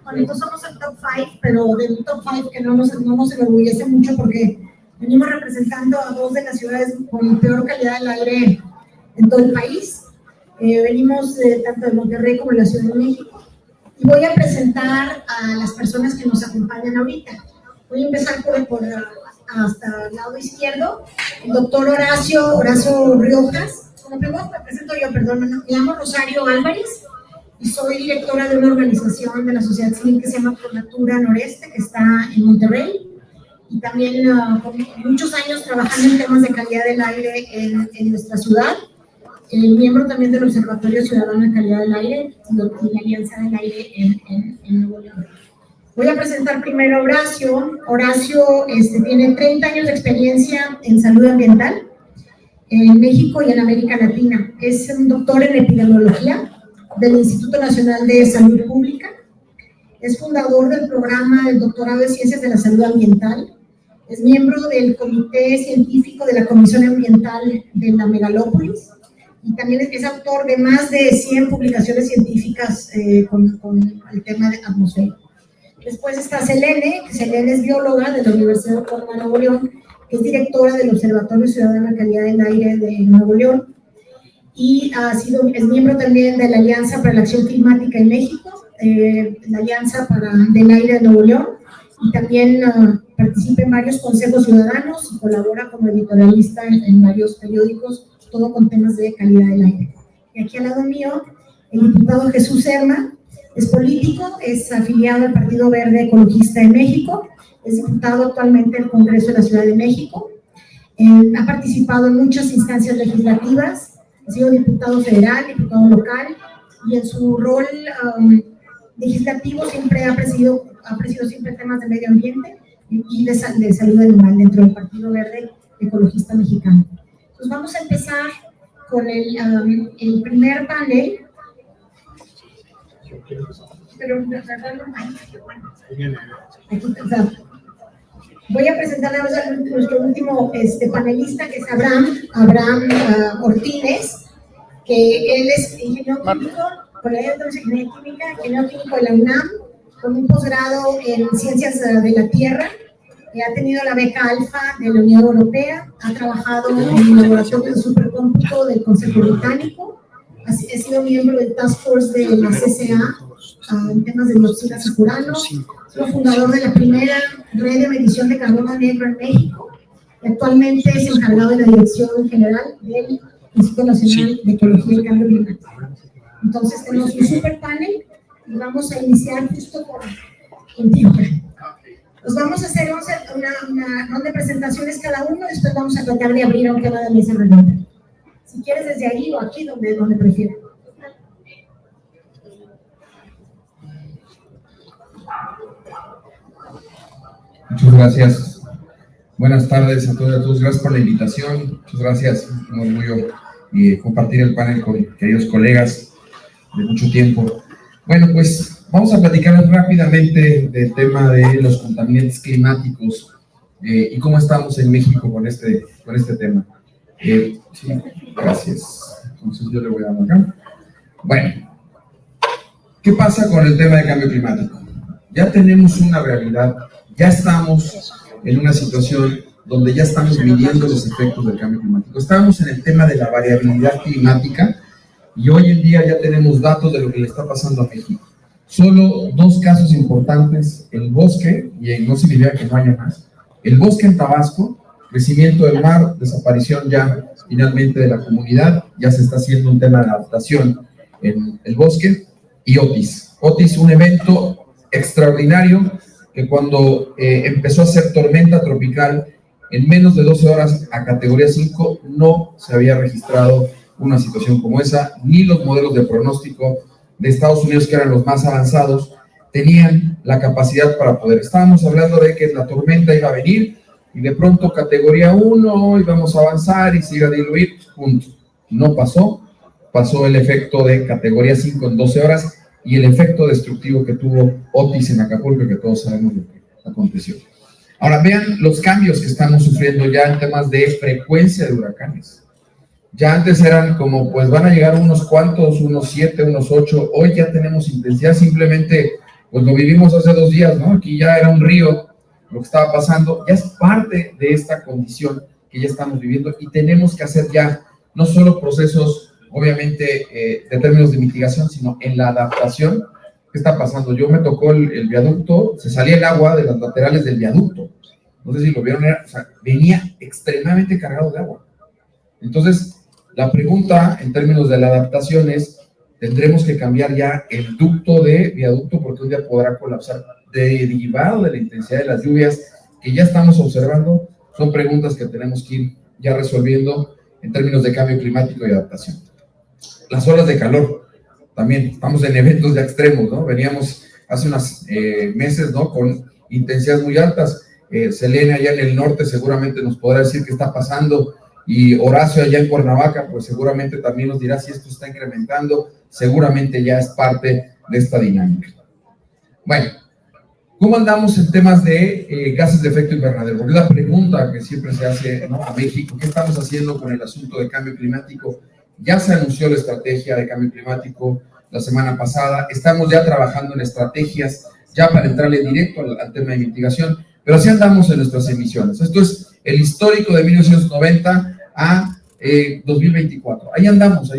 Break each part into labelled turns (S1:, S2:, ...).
S1: Bueno, entonces somos el top 5, pero del top 5 que no nos enorgullece mucho porque venimos representando a 2 de las ciudades con peor calidad del aire en todo el país. Venimos tanto de Monterrey como de la Ciudad de México. Y voy a presentar a las personas que nos acompañan ahorita. Voy a empezar por hasta el lado izquierdo, el doctor Horacio Riojas. Como primero me presento yo, perdón, me llamo Rosario Álvarez y soy directora de una organización de la sociedad civil que se llama Pronatura Noreste, que está en Monterrey, y también con muchos años trabajando en temas de calidad del aire en nuestra ciudad. Miembro también del Observatorio Ciudadano de Calidad del Aire y la Alianza del Aire en Nuevo León. Voy a presentar primero a Horacio. Horacio tiene 30 años de experiencia en salud ambiental en México y en América Latina. Es un doctor en epidemiología del Instituto Nacional de Salud Pública. Es fundador del programa del doctorado de Ciencias de la Salud Ambiental. Es miembro del comité científico de la Comisión Ambiental de la Megalópolis. Y también es autor de más de 100 publicaciones científicas con el tema de atmósfera. Después está Selene, que Selene es bióloga de la Universidad Autónoma de Nuevo León, que es directora del Observatorio Ciudadano de Calidad del Aire de Nuevo León, y es miembro también de la Alianza para la Acción Climática en México, la Alianza del Aire de Nuevo León, y también participa en varios consejos ciudadanos y colabora como editorialista en varios periódicos, todo con temas de calidad del aire. Y aquí al lado mío, el diputado Jesús Serna. Es político, es afiliado al Partido Verde Ecologista de México, es diputado actualmente del Congreso de la Ciudad de México, ha participado en muchas instancias legislativas, ha sido diputado federal, diputado local, y en su rol legislativo siempre ha presidido siempre temas de medio ambiente y de salud animal dentro del Partido Verde Ecologista Mexicano. Entonces vamos a empezar con el primer panel. Pero voy a presentar a nuestro último panelista, que es Abraham Ortínez, que él es ingeniero químico, colega de ingeniería química, ingeniero químico de la UNAM, con un posgrado en ciencias de la tierra. Ha tenido la beca Alfa de la Unión Europea, ha trabajado en laboratorios de supercómputo del Consejo Británico, ha sido miembro del Task Force de la CCA en temas de dioxinas de furano, es fundador de la primera red de medición de carbono negro en México, y actualmente es encargado de la Dirección General del Instituto Nacional de Ecología y Cambio Climático. Entonces tenemos un super panel y vamos a iniciar justo contigo. Nos vamos a hacer una ronda de presentaciones cada uno, después vamos a tratar de abrir un tema de mesa redonda. Si quieres desde ahí o aquí, donde prefieras.
S2: Muchas gracias. Buenas tardes a todos y a todos. Gracias por la invitación. Muchas gracias. Un orgullo compartir el panel con queridos colegas de mucho tiempo. Bueno, pues vamos a platicar rápidamente del tema de los contaminantes climáticos y cómo estamos en México con este tema. Sí, gracias. Entonces yo le voy a dar acá. Bueno, ¿qué pasa con el tema de cambio climático? Ya tenemos una realidad, ya estamos en una situación donde ya estamos midiendo los efectos del cambio climático. Estábamos en el tema de la variabilidad climática y hoy en día ya tenemos datos de lo que le está pasando a México. Solo 2 casos importantes: el bosque, y no significa que no haya más, el bosque en Tabasco, crecimiento del mar, desaparición ya finalmente de la comunidad, ya se está haciendo un tema de adaptación en el bosque, y Otis, un evento extraordinario que cuando empezó a ser tormenta tropical, en menos de 12 horas a categoría 5 no se había registrado una situación como esa, ni los modelos de pronóstico de Estados Unidos, que eran los más avanzados, tenían la capacidad para poder. Estábamos hablando de que la tormenta iba a venir y de pronto categoría 1 íbamos a avanzar y se iba a diluir, punto. No pasó, pasó el efecto de categoría 5 en 12 horas y el efecto destructivo que tuvo Otis en Acapulco, que todos sabemos lo que aconteció. Ahora vean los cambios que estamos sufriendo ya en temas de frecuencia de huracanes. Ya antes eran como, pues van a llegar unos cuantos, unos 7, unos 8, hoy ya tenemos intensidad, simplemente pues lo vivimos hace 2 días, ¿no? Aquí ya era un río lo que estaba pasando, ya es parte de esta condición que ya estamos viviendo y tenemos que hacer ya no solo procesos, obviamente, de términos de mitigación, sino en la adaptación. ¿Qué está pasando? Yo me tocó el viaducto, se salía el agua de las laterales del viaducto. No sé si lo vieron, o sea, venía extremadamente cargado de agua. Entonces, la pregunta en términos de la adaptación es, tendremos que cambiar ya el ducto de viaducto porque un día podrá colapsar derivado de la intensidad de las lluvias que ya estamos observando. Son preguntas que tenemos que ir ya resolviendo en términos de cambio climático y adaptación. Las olas de calor, también estamos en eventos ya extremos, ¿no? Veníamos hace unos meses, ¿no? Con intensidades muy altas. Selene allá en el norte seguramente nos podrá decir qué está pasando, y Horacio allá en Cuernavaca pues seguramente también nos dirá si esto está incrementando. Seguramente ya es parte de esta dinámica. Bueno, ¿cómo andamos en temas de gases de efecto invernadero? Porque es la pregunta que siempre se hace, ¿no?, a México. ¿Qué estamos haciendo con el asunto de cambio climático? Ya se anunció la estrategia de cambio climático la semana pasada. Estamos ya trabajando en estrategias ya para entrarle directo al tema de mitigación, pero así andamos en nuestras emisiones. Esto es el histórico de 1990 a 2024. Ahí andamos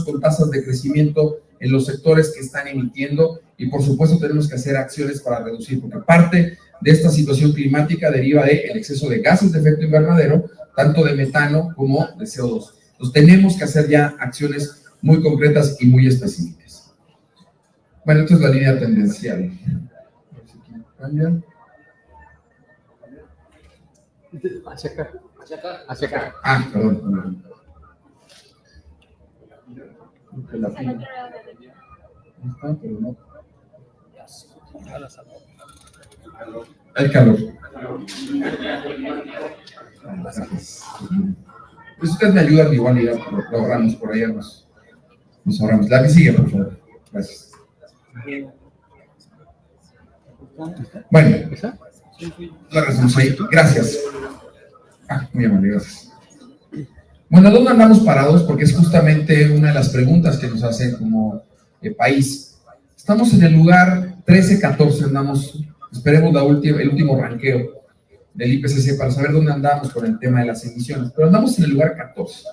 S2: con tasas de crecimiento en los sectores que están emitiendo, y por supuesto tenemos que hacer acciones para reducir, porque parte de esta situación climática deriva del exceso de gases de efecto invernadero, tanto de metano como de CO2. Entonces tenemos que hacer ya acciones muy concretas y muy específicas. Bueno, esta es la línea tendencial. ¿Cambia? Hacia acá. Ah, perdón. Está, pero no. El calor. Pues ustedes me ayudan igual y ya lo ahorramos por allá, nos ahorramos. La que sigue, por favor. Gracias. Bueno, la resolución ahí. Gracias. Muy amable, gracias. Bueno, ¿dónde andamos parados? Porque es justamente una de las preguntas que nos hacen como país. Estamos en el lugar 13-14, andamos, esperemos el último ranqueo del IPCC para saber dónde andamos con el tema de las emisiones, pero andamos en el lugar 14.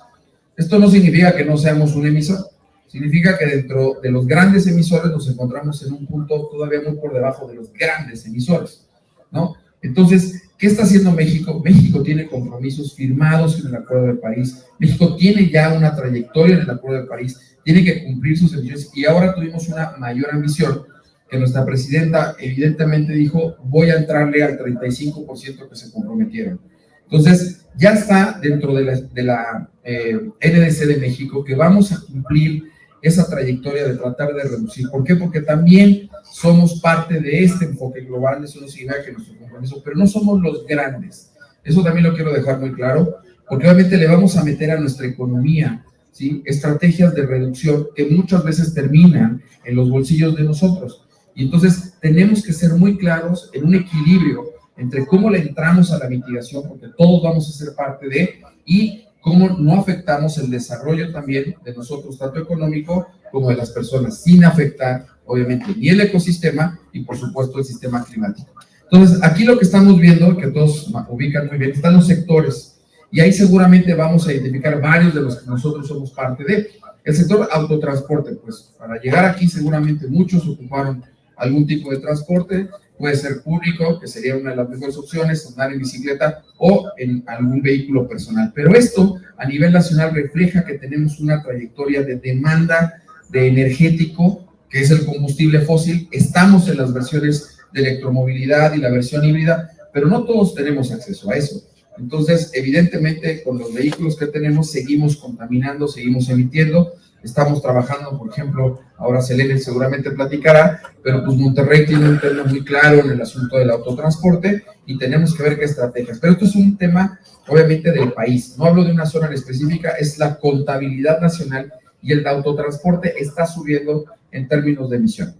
S2: Esto no significa que no seamos un emisor, significa que dentro de los grandes emisores nos encontramos en un punto todavía muy por debajo de los grandes emisores, ¿no? Entonces, ¿qué está haciendo México? México tiene compromisos firmados en el Acuerdo de París. México tiene ya una trayectoria en el Acuerdo de París, tiene que cumplir sus emisiones, y ahora tuvimos una mayor ambición, que nuestra presidenta evidentemente dijo, voy a entrarle al 35% que se comprometieron. Entonces, ya está dentro de la NDC de México que vamos a cumplir esa trayectoria de tratar de reducir. ¿Por qué? Porque también somos parte de este enfoque global. Eso no significa que nuestro compromiso, pero no somos los grandes. Eso también lo quiero dejar muy claro, porque obviamente le vamos a meter a nuestra economía, ¿sí?, estrategias de reducción que muchas veces terminan en los bolsillos de nosotros. Y entonces tenemos que ser muy claros en un equilibrio entre cómo le entramos a la mitigación, porque todos vamos a ser parte de, y cómo no afectamos el desarrollo también de nosotros, tanto económico como de las personas, sin afectar, obviamente, ni el ecosistema y, por supuesto, el sistema climático. Entonces, aquí lo que estamos viendo, que todos ubican muy bien, están los sectores, y ahí seguramente vamos a identificar varios de los que nosotros somos parte de. El sector autotransporte, pues, para llegar aquí seguramente muchos ocuparon algún tipo de transporte, puede ser público, que sería una de las mejores opciones, andar en bicicleta o en algún vehículo personal. Pero esto a nivel nacional refleja que tenemos una trayectoria de demanda de energético, que es el combustible fósil. Estamos en las versiones de electromovilidad y la versión híbrida, pero no todos tenemos acceso a eso. Entonces, evidentemente, con los vehículos que tenemos, seguimos contaminando, seguimos emitiendo. Estamos trabajando, por ejemplo, ahora Selene seguramente platicará, pero pues Monterrey tiene un tema muy claro en el asunto del autotransporte y tenemos que ver qué estrategias. Pero esto es un tema, obviamente, del país. No hablo de una zona en específica, es la contabilidad nacional, y el autotransporte está subiendo en términos de emisión.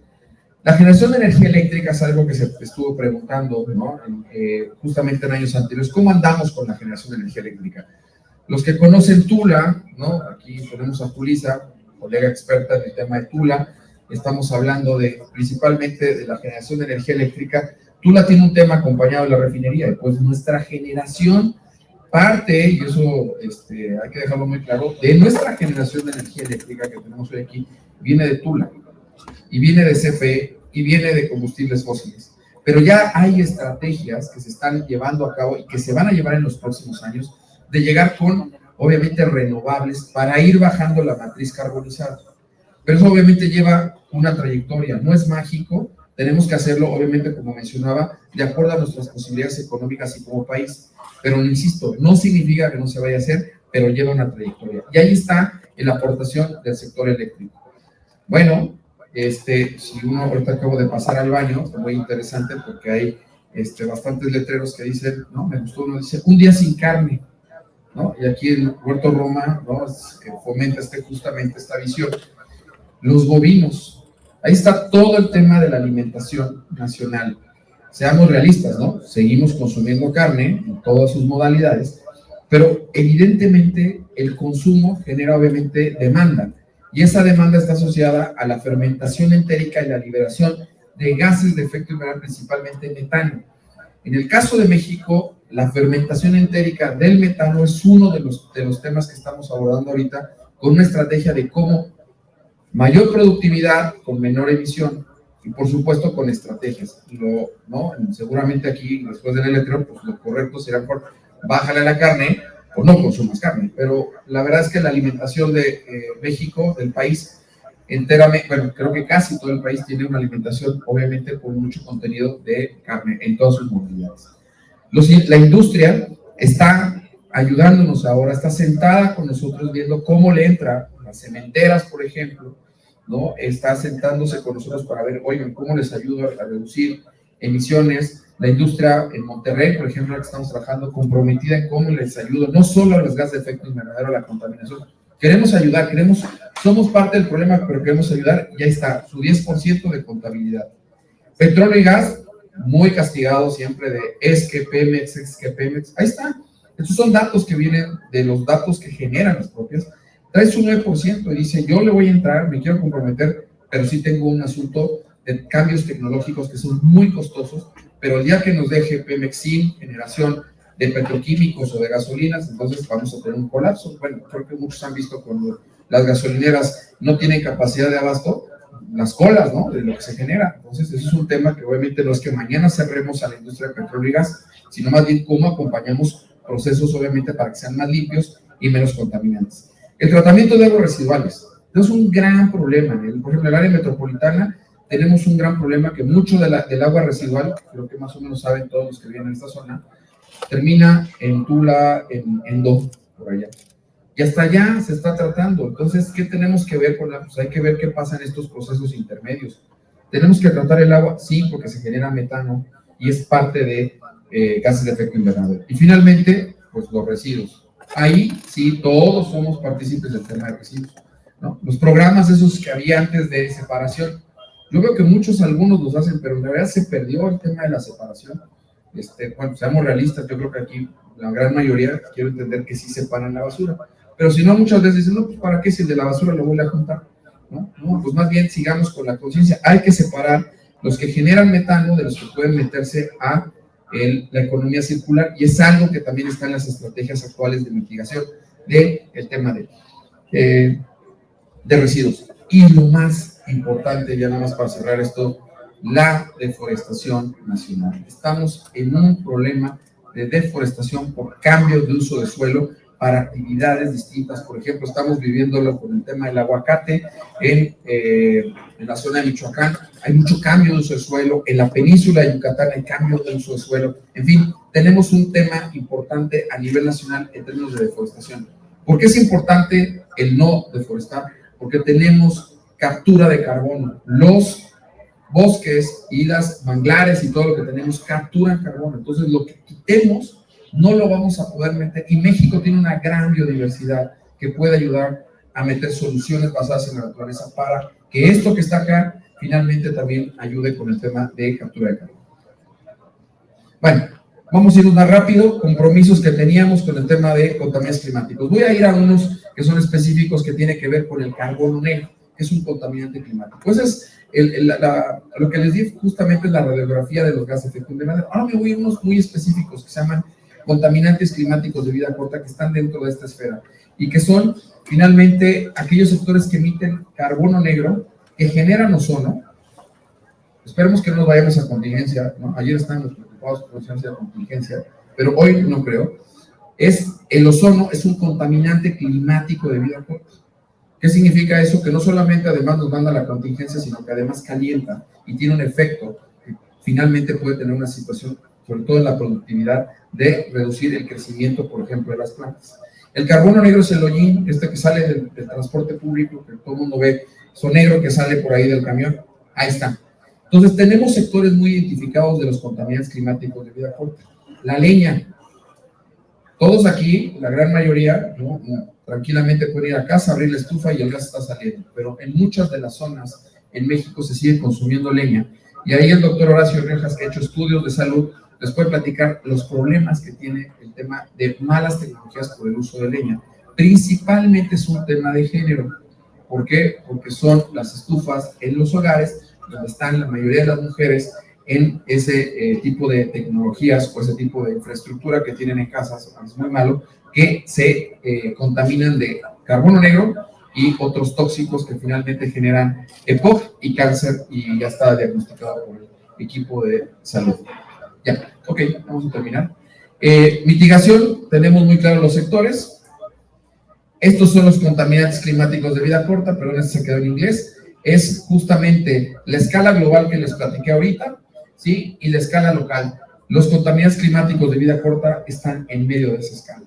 S2: La generación de energía eléctrica es algo que se estuvo preguntando, ¿no?, justamente en años anteriores. ¿Cómo andamos con la generación de energía eléctrica? Los que conocen Tula, ¿no?, aquí tenemos a Tulisa, colega experta en el tema de Tula, estamos hablando principalmente de la generación de energía eléctrica. Tula tiene un tema acompañado de la refinería, y pues nuestra generación parte, y eso hay que dejarlo muy claro, de nuestra generación de energía eléctrica que tenemos hoy aquí, viene de Tula, y viene de CFE, y viene de combustibles fósiles. Pero ya hay estrategias que se están llevando a cabo y que se van a llevar en los próximos años de llegar con, obviamente, renovables para ir bajando la matriz carbonizada. Pero eso obviamente lleva una trayectoria, no es mágico, tenemos que hacerlo, obviamente, como mencionaba, de acuerdo a nuestras posibilidades económicas y como país. Pero, insisto, no significa que no se vaya a hacer, pero lleva una trayectoria. Y ahí está la aportación del sector eléctrico. Bueno, si uno, ahorita acabo de pasar al baño, es muy interesante porque hay bastantes letreros que dicen, ¿no? Me gustó uno, dice, un día sin carne, ¿no? Y aquí en Huerto Roma, ¿no? Fomenta justamente esta visión. Los bovinos, ahí está todo el tema de la alimentación nacional. Seamos realistas, ¿no? Seguimos consumiendo carne en todas sus modalidades, pero evidentemente el consumo genera obviamente demanda, y esa demanda está asociada a la fermentación entérica y la liberación de gases de efecto invernadero, principalmente metano. En el caso de México, la fermentación entérica del metano es uno de los temas que estamos abordando ahorita, con una estrategia de cómo mayor productividad con menor emisión, y por supuesto con estrategias. ¿No? Seguramente aquí, después del electrón, pues lo correcto será por bájale a la carne o no consumas carne, pero la verdad es que la alimentación de México, del país enteramente, bueno, creo que casi todo el país tiene una alimentación obviamente con mucho contenido de carne en todas sus modalidades. La industria está ayudándonos ahora, está sentada con nosotros viendo cómo le entra las cementeras, por ejemplo, ¿no? Está sentándose con nosotros para ver, oigan, cómo les ayudo a reducir emisiones. La industria en Monterrey, por ejemplo, que estamos trabajando, comprometida en cómo les ayudo, no solo a los gases de efecto invernadero, a la contaminación. Queremos ayudar, somos parte del problema, pero queremos ayudar, y ahí está, su 10% de contabilidad. Petróleo y gas, muy castigado siempre de es que Pemex, ahí está. Estos son datos que vienen de los datos que generan las propias. Trae su 9% y dice, yo le voy a entrar, me quiero comprometer, pero sí tengo un asunto de cambios tecnológicos que son muy costosos, pero el día que nos deje Pemex sin generación de petroquímicos o de gasolinas, entonces vamos a tener un colapso. Bueno, creo que muchos han visto cuando las gasolineras no tienen capacidad de abasto, las colas, ¿no? De lo que se genera. Entonces, eso es un tema que obviamente no es que mañana cerremos a la industria de petróleo y gas, sino más bien cómo acompañamos procesos, obviamente, para que sean más limpios y menos contaminantes. El tratamiento de aguas residuales es un gran problema. Por ejemplo, en el área metropolitana tenemos un gran problema que mucho del agua residual, creo que más o menos saben todos los que viven en esta zona, termina en Tula, en Do, por allá. Y hasta allá se está tratando. Entonces, ¿qué tenemos que ver con pues hay que ver qué pasa en estos procesos intermedios. ¿Tenemos que tratar el agua? Sí, porque se genera metano y es parte de gases de efecto invernadero. Y finalmente, pues los residuos. Ahí sí, todos somos partícipes del tema de residuos, ¿no? Los programas esos que había antes de separación, yo veo que algunos los hacen, pero en realidad se perdió el tema de la separación. Bueno, seamos realistas, yo creo que aquí la gran mayoría quiero entender que sí separan la basura, pero si no, muchas veces dicen, no, pues ¿para qué si el de la basura lo voy a juntar? No, pues más bien sigamos con la conciencia, hay que separar los que generan metano de los que pueden meterse a la economía circular, y es algo que también está en las estrategias actuales de mitigación del tema de residuos. Y lo más importante, ya nada más para cerrar esto, la deforestación nacional. Estamos en un problema de deforestación por cambio de uso de suelo para actividades distintas. Por ejemplo, estamos viviéndolo con el tema del aguacate en la zona de Michoacán. Hay mucho cambio de uso de suelo. En la península de Yucatán hay cambio de uso de suelo. En fin, tenemos un tema importante a nivel nacional en términos de deforestación. ¿Por qué es importante el no deforestar? Porque tenemos captura de carbono. Los bosques y las manglares y todo lo que tenemos capturan carbono. Entonces, lo que quitemos no lo vamos a poder meter. Y México tiene una gran biodiversidad que puede ayudar a meter soluciones basadas en la naturaleza para que esto que está acá finalmente también ayude con el tema de captura de carbono. Bueno, vamos a irnos más rápido. Compromisos que teníamos con el tema de contaminantes climáticos. Voy a ir a unos que son específicos que tienen que ver con el carbono negro, es un contaminante climático. Pues es lo que les di justamente es la radiografía de los gases de efecto invernadero. Ahora me voy a unos muy específicos que se llaman contaminantes climáticos de vida corta, que están dentro de esta esfera y que son finalmente aquellos sectores que emiten carbono negro, que generan ozono. Esperemos que no nos vayamos a contingencia, ¿no? Ayer estábamos preocupados por la contingencia, pero hoy no creo. El ozono es un contaminante climático de vida corta. ¿Qué significa eso? Que no solamente además nos manda la contingencia, sino que además calienta y tiene un efecto que finalmente puede tener una situación, sobre todo en la productividad, de reducir el crecimiento, por ejemplo, de las plantas. El carbono negro es el hollín, que sale del transporte público, que todo el mundo ve, son negro que sale por ahí del camión. Ahí está. Entonces, tenemos sectores muy identificados de los contaminantes climáticos de vida corta. La leña. Todos aquí, la gran mayoría, ¿no? Tranquilamente pueden ir a casa, abrir la estufa y el gas está saliendo. Pero en muchas de las zonas en México se sigue consumiendo leña. Y ahí el doctor Horacio Rejas, que ha hecho estudios de salud, les puede platicar los problemas que tiene el tema de malas tecnologías por el uso de leña. Principalmente es un tema de género. ¿Por qué? Porque son las estufas en los hogares donde están la mayoría de las mujeres en ese tipo de tecnologías o ese tipo de infraestructura que tienen en casas, es muy malo, que se contaminan de carbono negro y otros tóxicos que finalmente generan EPOC y cáncer, y ya está diagnosticado por el equipo de salud. Ya, ok, vamos a terminar. Mitigación, tenemos muy claros los sectores. Estos son los contaminantes climáticos de vida corta, perdón, este se quedó en inglés. Es justamente la escala global que les platiqué ahorita, ¿sí? Y la escala local. Los contaminantes climáticos de vida corta están en medio de esa escala.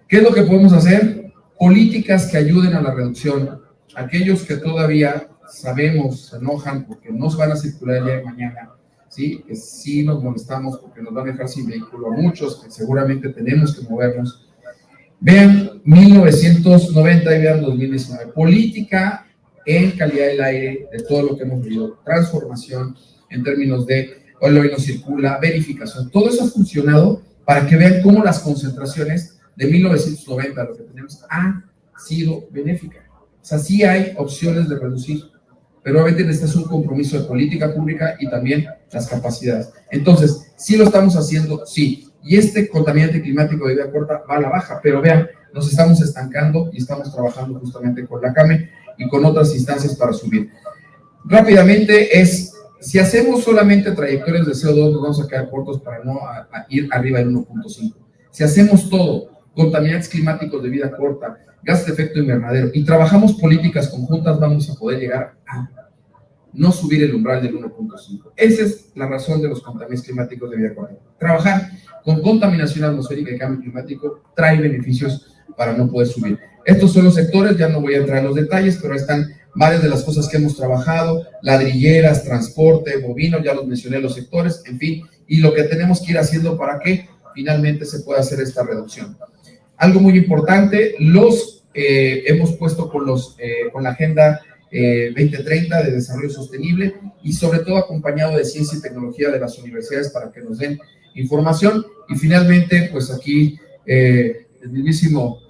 S2: ¿Qué es lo que podemos hacer? Políticas que ayuden a la reducción. Aquellos que todavía sabemos, se enojan porque no se van a circular el día de mañana, ¿sí? Que sí nos molestamos porque nos van a dejar sin vehículo a muchos, que seguramente tenemos que movernos. Vean 1990 y vean 2019. Política en calidad del aire, de todo lo que hemos vivido. Transformación en términos de hoy no circula, verificación. Todo eso ha funcionado para que vean cómo las concentraciones de 1990, lo que tenemos, ha sido benéfica. O sea, sí hay opciones de reducir, pero obviamente necesitas un compromiso de política pública y también las capacidades. Entonces, ¿sí lo estamos haciendo? Sí. Y este contaminante climático de vida corta va a la baja, pero vean, nos estamos estancando y estamos trabajando justamente con la CAME y con otras instancias para subir. Rápidamente si hacemos solamente trayectorias de CO2, nos vamos a quedar cortos para no ir arriba del 1.5. Si hacemos todo, contaminantes climáticos de vida corta, gases de efecto invernadero, y trabajamos políticas conjuntas, vamos a poder llegar a no subir el umbral del 1.5. Esa es la razón de los contaminantes climáticos de vida corta. Trabajar con contaminación atmosférica y cambio climático trae beneficios para no poder subir. Estos son los sectores, ya no voy a entrar en los detalles, pero están varias de las cosas que hemos trabajado: ladrilleras, transporte, bovinos, ya los mencioné los sectores, en fin, y lo que tenemos que ir haciendo para que finalmente se pueda hacer esta reducción. Algo muy importante, hemos puesto con la Agenda 2030 de Desarrollo Sostenible y sobre todo acompañado de ciencia y tecnología de las universidades para que nos den información. Y finalmente, pues aquí el mismísimo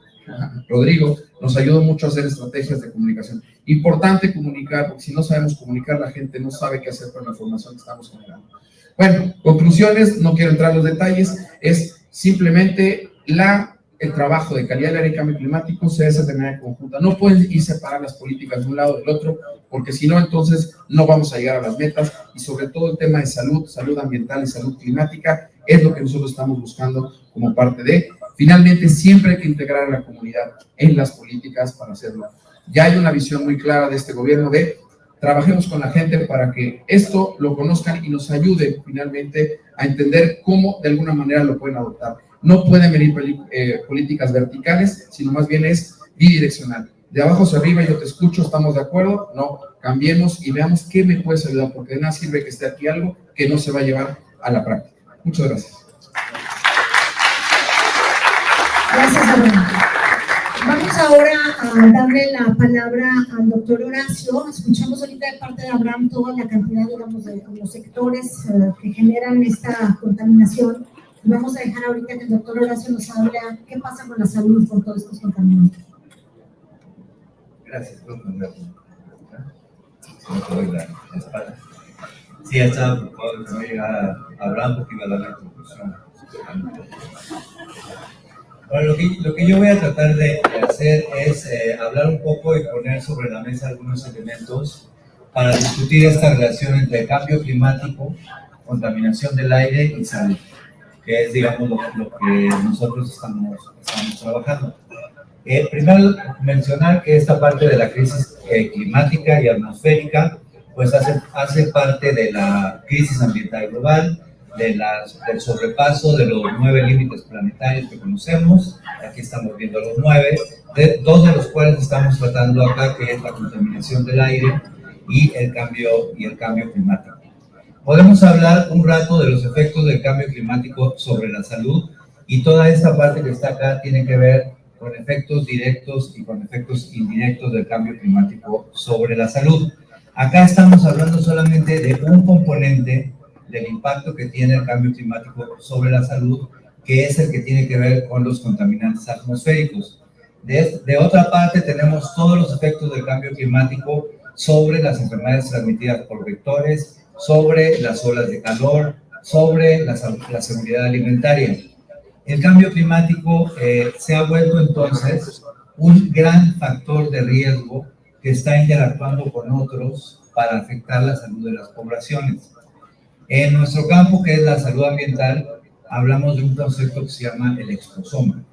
S2: Rodrigo nos ayudó mucho a hacer estrategias de comunicación. Importante comunicar, porque si no sabemos comunicar, la gente no sabe qué hacer con la información que estamos generando. Bueno, conclusiones, no quiero entrar en los detalles, es simplemente el trabajo de calidad del aire y cambio climático se hace de manera conjunta. No pueden ir separar las políticas de un lado del otro, porque si no, entonces no vamos a llegar a las metas. Y sobre todo el tema de salud ambiental y salud climática es lo que nosotros estamos buscando como parte de. Finalmente, siempre hay que integrar a la comunidad en las políticas para hacerlo. Ya hay una visión muy clara de este gobierno de trabajemos con la gente para que esto lo conozcan y nos ayude finalmente a entender cómo de alguna manera lo pueden adoptar. No pueden venir políticas verticales, sino más bien es bidireccional. De abajo hacia arriba, yo te escucho, ¿estamos de acuerdo? No, cambiemos y veamos qué me puedes ayudar, porque de nada sirve que esté aquí algo que no se va a llevar a la práctica. Muchas gracias.
S1: Gracias, Abraham. Vamos ahora a darle la palabra al doctor Horacio. Escuchamos ahorita de parte de Abraham toda la cantidad, digamos, de los sectores que generan esta contaminación. Y vamos a dejar ahorita que el doctor Horacio nos hable qué pasa con la salud con todos estos contaminantes.
S3: Gracias por ponerlo. No te doy la espalda. Sí, ya estaba preocupado que no llegara a hablar porque iba a dar la conclusión. Bueno, lo que yo voy a tratar de hacer es hablar un poco y poner sobre la mesa algunos elementos para discutir esta relación entre cambio climático, contaminación del aire y salud, que es, digamos, lo que nosotros estamos trabajando. Primero, mencionar que esta parte de la crisis climática y atmosférica pues hace parte de la crisis ambiental global, del sobrepaso de los 9 límites planetarios que conocemos. Aquí estamos viendo los 9, dos de los cuales estamos tratando acá, que es la contaminación del aire y el cambio climático. Podemos hablar un rato de los efectos del cambio climático sobre la salud, y toda esta parte que está acá tiene que ver con efectos directos y con efectos indirectos del cambio climático sobre la salud. Acá estamos hablando solamente de un componente del impacto que tiene el cambio climático sobre la salud, que es el que tiene que ver con los contaminantes atmosféricos. De otra parte, tenemos todos los efectos del cambio climático sobre las enfermedades transmitidas por vectores, sobre las olas de calor, sobre la seguridad alimentaria. El cambio climático se ha vuelto entonces un gran factor de riesgo que está interactuando con otros para afectar la salud de las poblaciones. En nuestro campo, que es la salud ambiental, hablamos de un concepto que se llama el exposoma.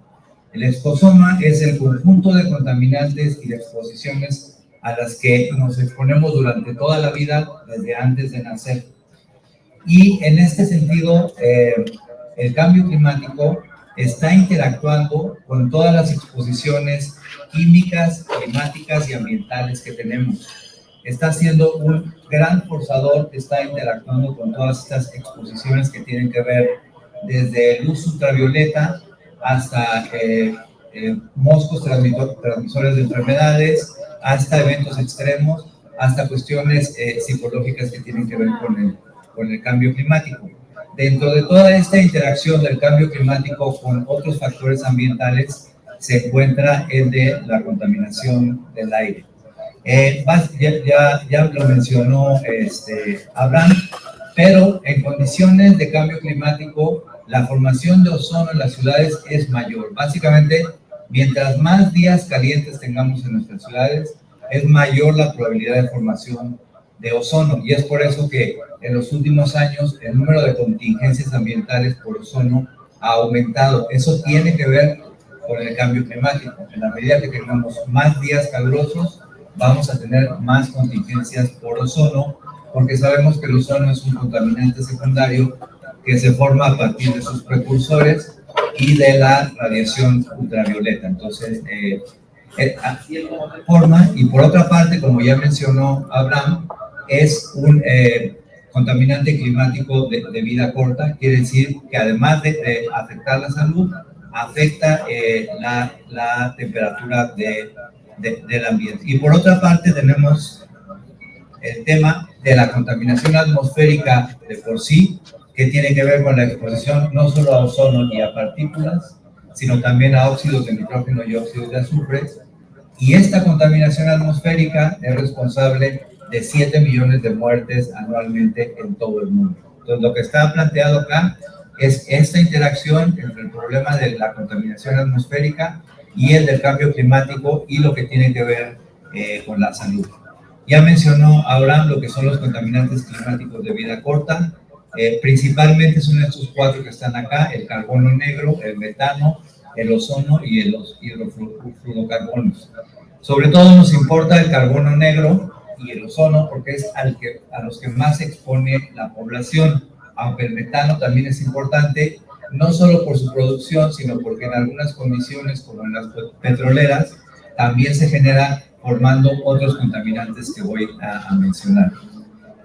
S3: El exposoma es el conjunto de contaminantes y de exposiciones a las que nos exponemos durante toda la vida, desde antes de nacer. Y en este sentido, el cambio climático está interactuando con todas las exposiciones químicas, climáticas y ambientales que tenemos. Está siendo un gran forzador, está interactuando con todas estas exposiciones que tienen que ver desde luz ultravioleta hasta moscos transmisores de enfermedades, hasta eventos extremos, hasta cuestiones psicológicas que tienen que ver con el cambio climático. Dentro de toda esta interacción del cambio climático con otros factores ambientales se encuentra el de la contaminación del aire. Ya lo mencionó Abraham, pero en condiciones de cambio climático la formación de ozono en las ciudades es mayor. Básicamente, mientras más días calientes tengamos en nuestras ciudades, es mayor la probabilidad de formación de ozono, y es por eso que en los últimos años el número de contingencias ambientales por ozono ha aumentado. Eso tiene que ver con el cambio climático. En la medida que tengamos más días calurosos, vamos a tener más contingencias por ozono, porque sabemos que el ozono es un contaminante secundario que se forma a partir de sus precursores y de la radiación ultravioleta. Entonces, así es como se forma. Y por otra parte, como ya mencionó Abraham, es un contaminante climático de vida corta. Quiere decir que además de afectar la salud, afecta la temperatura del ambiente. Y por otra parte tenemos el tema de la contaminación atmosférica de por sí, que tiene que ver con la exposición no solo a ozono y a partículas, sino también a óxidos de nitrógeno y óxidos de azufre. Y esta contaminación atmosférica es responsable de 7 millones de muertes anualmente en todo el mundo. Entonces, lo que está planteado acá es esta interacción entre el problema de la contaminación atmosférica y el del cambio climático y lo que tiene que ver con la salud. Ya mencionó Abraham lo que son los contaminantes climáticos de vida corta. Principalmente son estos 4 que están acá: el carbono negro, el metano, el ozono y los hidrofluorocarbonos. Sobre todo nos importa el carbono negro y el ozono porque es a los que más se expone la población, aunque el metano también es importante, no solo por su producción, sino porque en algunas condiciones, como en las petroleras, también se genera formando otros contaminantes que voy a mencionar.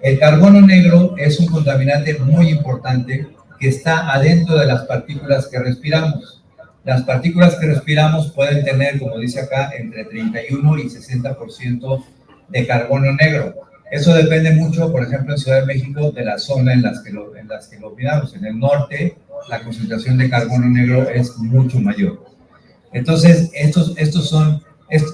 S3: El carbono negro es un contaminante muy importante que está adentro de las partículas que respiramos. Las partículas que respiramos pueden tener, como dice acá, entre 31 y 60% de carbono negro. Eso depende mucho, por ejemplo, en Ciudad de México, de la zona en las que lo miramos. En el norte, la concentración de carbono negro es mucho mayor. Entonces, estos son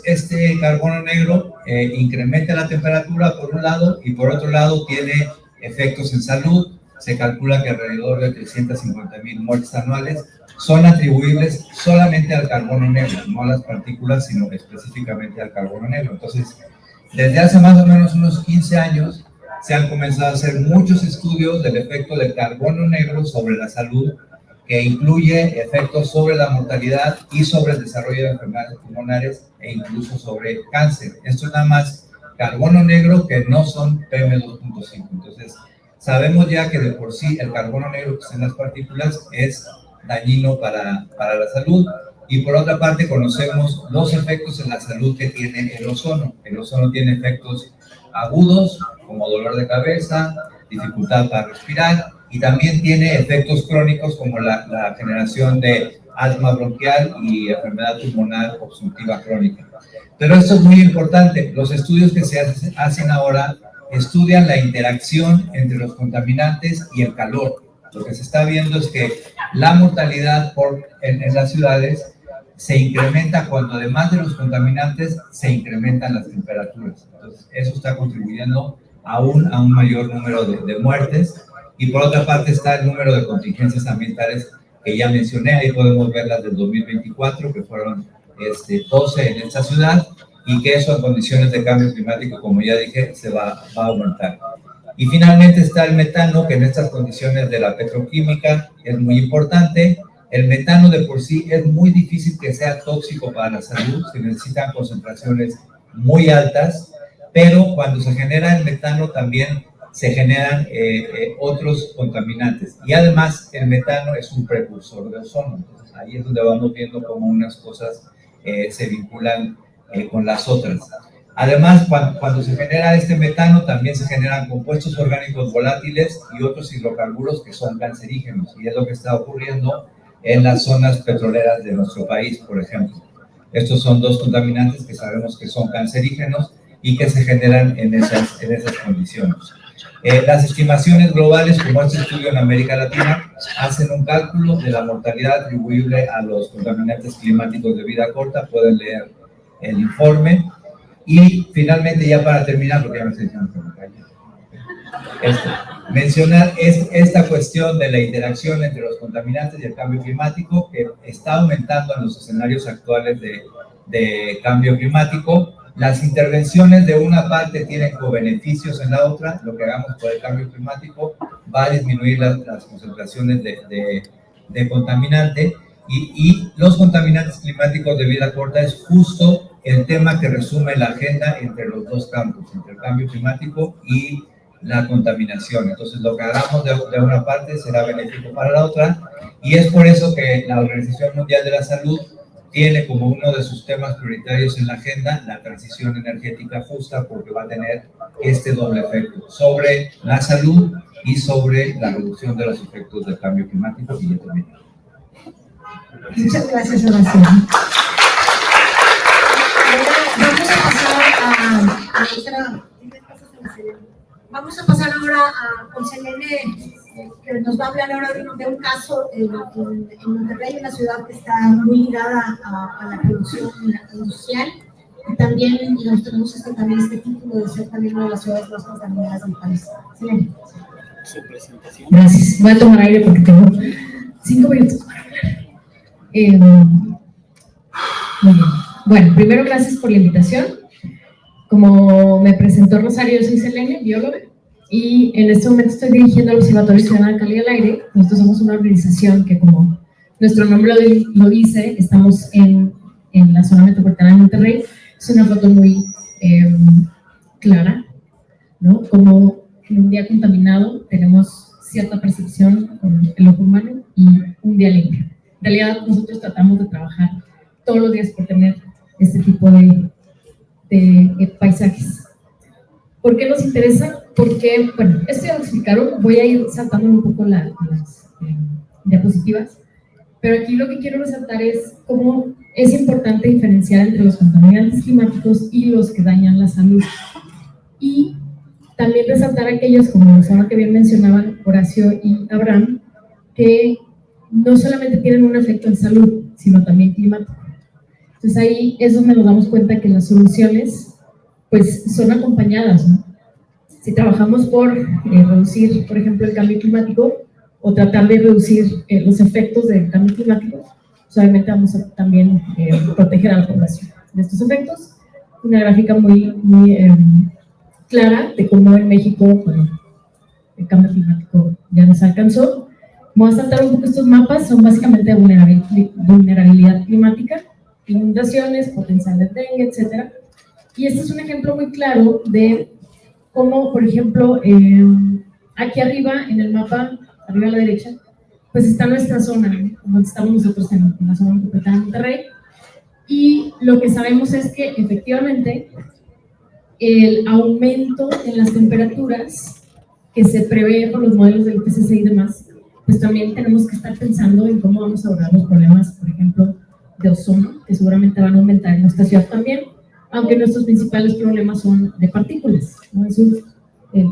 S3: Este carbono negro incrementa la temperatura por un lado y por otro lado tiene efectos en salud. Se calcula que alrededor de 350,000 muertes anuales son atribuibles solamente al carbono negro, no a las partículas, sino específicamente al carbono negro. Entonces, desde hace más o menos unos 15 años se han comenzado a hacer muchos estudios del efecto del carbono negro sobre la salud, que incluye efectos sobre la mortalidad y sobre el desarrollo de enfermedades pulmonares e incluso sobre cáncer. Esto es nada más carbono negro que no son PM2.5. Entonces, sabemos ya que de por sí el carbono negro que está en las partículas es dañino para la salud. Y por otra parte, conocemos los efectos en la salud que tiene el ozono. El ozono tiene efectos agudos, como dolor de cabeza, dificultad para respirar, y también tiene efectos crónicos como la generación de asma bronquial y enfermedad pulmonar obstructiva crónica. Pero esto es muy importante. Los estudios que se hacen ahora estudian la interacción entre los contaminantes y el calor. Lo que se está viendo es que la mortalidad en las ciudades se incrementa cuando además de los contaminantes se incrementan las temperaturas. Entonces, eso está contribuyendo a un mayor número de muertes. Y por otra parte está el número de contingencias ambientales que ya mencioné. Ahí podemos ver las del 2024, que fueron 12 en esta ciudad, y que eso en condiciones de cambio climático, como ya dije, se va a aumentar. Y finalmente está el metano, que en estas condiciones de la petroquímica es muy importante. El metano de por sí es muy difícil que sea tóxico para la salud, se necesitan concentraciones muy altas, pero cuando se genera el metano también se generan otros contaminantes. Y además el metano es un precursor de ozono. Entonces, ahí es donde vamos viendo cómo unas cosas se vinculan con las otras. Además, cuando se genera este metano, también se generan compuestos orgánicos volátiles y otros hidrocarburos que son cancerígenos. Y es lo que está ocurriendo en las zonas petroleras de nuestro país, por ejemplo. Estos son dos contaminantes que sabemos que son cancerígenos y que se generan en esas condiciones. Las estimaciones globales, como este estudio en América Latina, hacen un cálculo de la mortalidad atribuible a los contaminantes climáticos de vida corta. Pueden leer el informe. Y finalmente, ya para terminar, porque ya me estoy diciendo que me callo, mencionar esta cuestión de la interacción entre los contaminantes y el cambio climático, que está aumentando en los escenarios actuales de cambio climático. Las intervenciones de una parte tienen cobeneficios en la otra. Lo que hagamos por el cambio climático va a disminuir las concentraciones de contaminante, y los contaminantes climáticos de vida corta es justo el tema que resume la agenda entre los dos campos, entre el cambio climático y la contaminación. Entonces, lo que hagamos de una parte será benéfico para la otra, y es por eso que la Organización Mundial de la Salud tiene como uno de sus temas prioritarios en la agenda la transición energética justa, porque va a tener este doble efecto sobre la salud y sobre la reducción de los efectos del cambio climático. Y ya termino.
S1: Muchas gracias, Horacio. Vamos a pasar ahora con Selene, que nos va a hablar ahora de un caso en Monterrey, una ciudad que está muy ligada a la producción industrial, y también tenemos este título de ser también una de las ciudades más contaminadas del país. Selene.
S4: Su presentación.
S5: Gracias. Voy a tomar aire porque tengo 5 minutos para hablar. Muy bien. Bueno, primero, gracias por la invitación. Como me presentó Rosario, yo soy Selene, bióloga, y en este momento estoy dirigiendo el Observatorio Ciudadano de Calidad del Aire. Nosotros somos una organización que, como nuestro nombre lo dice, estamos en la zona metropolitana de Monterrey. Es una foto muy clara, ¿no? Como en un día contaminado tenemos cierta percepción con el ojo humano y un día limpio. En realidad, nosotros tratamos de trabajar todos los días por tener este tipo de paisajes. ¿Por qué nos interesa? Porque, bueno, esto ya lo explicaron, voy a ir saltando un poco las diapositivas, pero aquí lo que quiero resaltar es cómo es importante diferenciar entre los contaminantes climáticos y los que dañan la salud. Y también resaltar aquellos, como lo que bien mencionaban Horacio y Abraham, que no solamente tienen un efecto en salud, sino también climático. Entonces ahí es donde nos damos cuenta que las soluciones pues son acompañadas, ¿no? Si trabajamos por reducir, por ejemplo, el cambio climático o tratar de reducir los efectos del cambio climático, pues obviamente vamos a también proteger a la población de estos efectos. Una gráfica muy clara de cómo en México, bueno, el cambio climático ya nos alcanzó. Voy a saltar un poco estos mapas, son básicamente vulnerabilidad climática, inundaciones, potencial de dengue, etc. Y este es un ejemplo muy claro de cómo, por ejemplo, aquí arriba en el mapa, arriba a la derecha, pues está nuestra zona, ¿no? Donde estamos nosotros en la zona metropolitana de Monterrey. Y lo que sabemos es que efectivamente el aumento en las temperaturas que se prevé por los modelos del IPCC y demás, pues también tenemos que estar pensando en cómo vamos a abordar los problemas, por ejemplo, de ozono, que seguramente van a aumentar en nuestra ciudad también, aunque nuestros principales problemas son de partículas, ¿no? Es un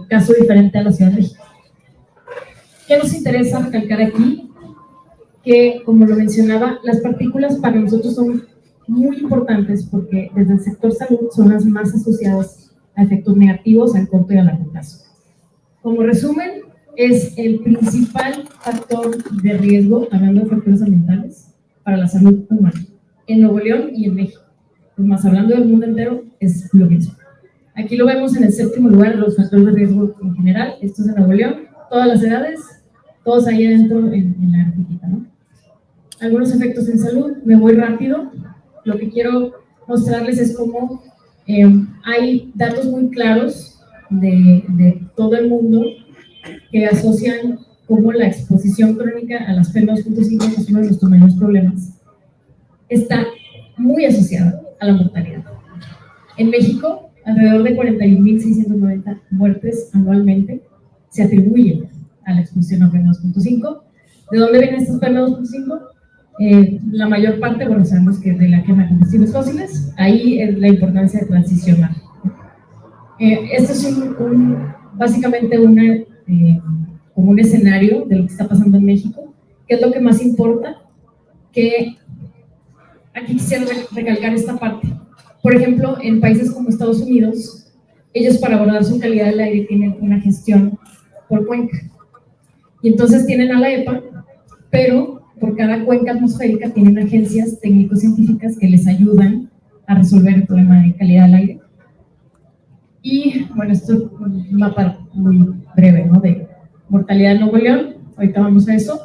S5: caso diferente a la Ciudad de México. ¿Qué nos interesa recalcar aquí? Que, como lo mencionaba, las partículas para nosotros son muy importantes porque desde el sector salud son las más asociadas a efectos negativos al corto y a largo plazo. Como resumen, es el principal factor de riesgo, hablando de factores ambientales, para la salud humana, en Nuevo León y en México. Pues más hablando del mundo entero, es lo mismo. Aquí lo vemos en el 7º lugar de los factores de riesgo en general. Esto es en Nuevo León, todas las edades, todos ahí adentro en la grafiquita, ¿no? Algunos efectos en salud, me voy rápido. Lo que quiero mostrarles es cómo hay datos muy claros de todo el mundo que asocian cómo la exposición crónica a las PM2.5, que es uno de nuestros mayores problemas, está muy asociada a la mortalidad. En México, alrededor de 41.690 muertes anualmente se atribuyen a la exposición a PM2.5. ¿De dónde vienen estos PM2.5? La mayor parte, bueno, sabemos que de la quema de combustibles fósiles, ahí es la importancia de transicionar. Esto es básicamente como un escenario de lo que está pasando en México. ¿Qué es lo que más importa? Que aquí quisiera recalcar esta parte. Por ejemplo, en países como Estados Unidos, ellos para abordar su calidad del aire tienen una gestión por cuenca. Y entonces tienen a la EPA, pero por cada cuenca atmosférica tienen agencias técnico-científicas que les ayudan a resolver el problema de calidad del aire. Y bueno, esto es un mapa muy breve, ¿no? De mortalidad en Nuevo León, ahorita vamos a eso.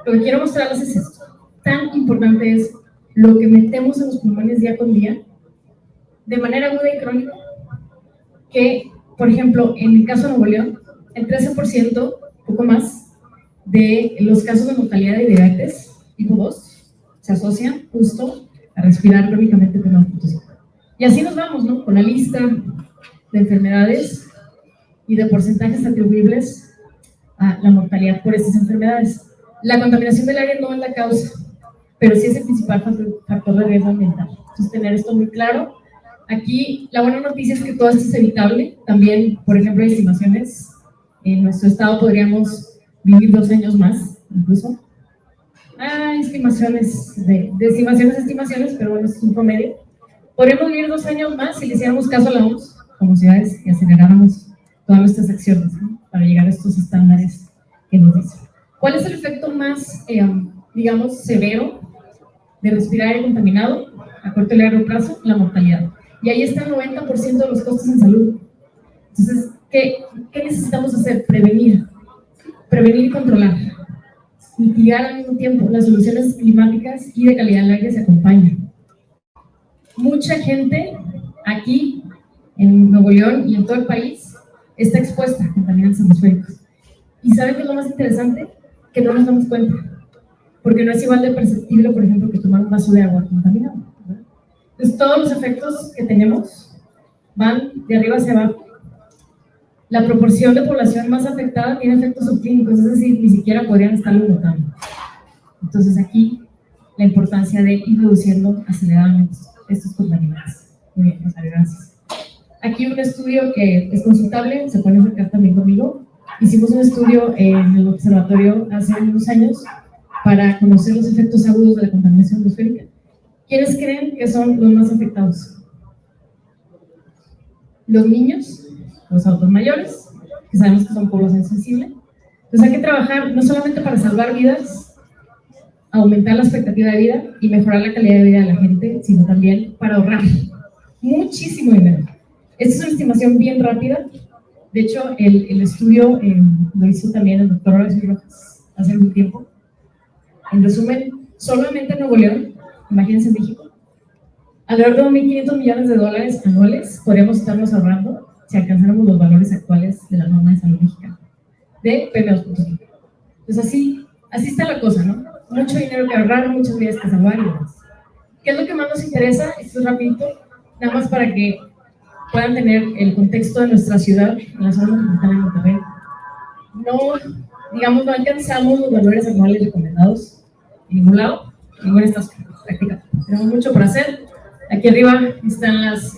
S5: Lo que quiero mostrarles es esto. Tan importante es lo que metemos en los pulmones día con día, de manera aguda y crónica, que, por ejemplo, en el caso de Nuevo León, el 13%, poco más, de los casos de mortalidad de diabetes tipo 2 se asocian justo a respirar crónicamente con PM2.5. Y así nos vamos, ¿no? Con la lista de enfermedades y de porcentajes atribuibles a la mortalidad por estas enfermedades. La contaminación del aire no es la causa, pero sí es el principal factor de riesgo ambiental. Entonces, tener esto muy claro. Aquí, la buena noticia es que todo esto es evitable. También, por ejemplo, hay estimaciones. En nuestro estado podríamos vivir 2 años más, incluso. Hay estimaciones, pero bueno, es un promedio. Podríamos vivir 2 años más si le hiciéramos caso a la OMS como ciudades y aceleráramos todas nuestras acciones, ¿no? Para llegar a estos estándares que nos dicen. ¿Cuál es el efecto más, digamos, severo de respirar aire contaminado a corto y largo plazo? La mortalidad. Y ahí está el 90% de los costos en salud. Entonces, ¿qué necesitamos hacer? Prevenir y controlar. Mitigar al mismo tiempo. Las soluciones climáticas y de calidad del aire se acompañan. Mucha gente aquí en Nuevo León y en todo el país está expuesta a contaminantes atmosféricos. ¿Y saben qué es lo más interesante? Que no nos damos cuenta. Porque no es igual de perceptible, por ejemplo, que tomar un vaso de agua contaminado, ¿verdad? Entonces, todos los efectos que tenemos van de arriba hacia abajo. La proporción de población más afectada tiene efectos subclínicos, es decir, ni siquiera podrían estarlo notando. Entonces, aquí la importancia de ir reduciendo aceleradamente estos contaminantes. Muy bien, Rosario, gracias. Aquí un estudio que es consultable, se puede acercar también conmigo. Hicimos un estudio en el observatorio hace unos años para conocer los efectos agudos de la contaminación atmosférica. ¿Quiénes creen que son los más afectados? Los niños, los adultos mayores, que sabemos que son población sensible. Entonces hay que trabajar no solamente para salvar vidas, aumentar la expectativa de vida y mejorar la calidad de vida de la gente, sino también para ahorrar muchísimo dinero. Esta es una estimación bien rápida. De hecho, el estudio lo hizo también el doctor Horacio Rojas hace algún tiempo. En resumen, solamente en Nuevo León, imagínense en México, alrededor de $1.500 millones anuales podríamos estarnos ahorrando si alcanzáramos los valores actuales de la norma de salud mexicana, de PM2.5. Pues así está la cosa, ¿no? Mucho dinero que ahorrar, muchas vidas que salvar y demás. ¿Qué es lo que más nos interesa? Esto es rapidito, nada más para que puedan tener el contexto de nuestra ciudad, en la zona metropolitana de Monterrey. No alcanzamos los valores anuales recomendados en ningún lado, en ninguna esta práctica. Tenemos mucho por hacer. Aquí arriba están las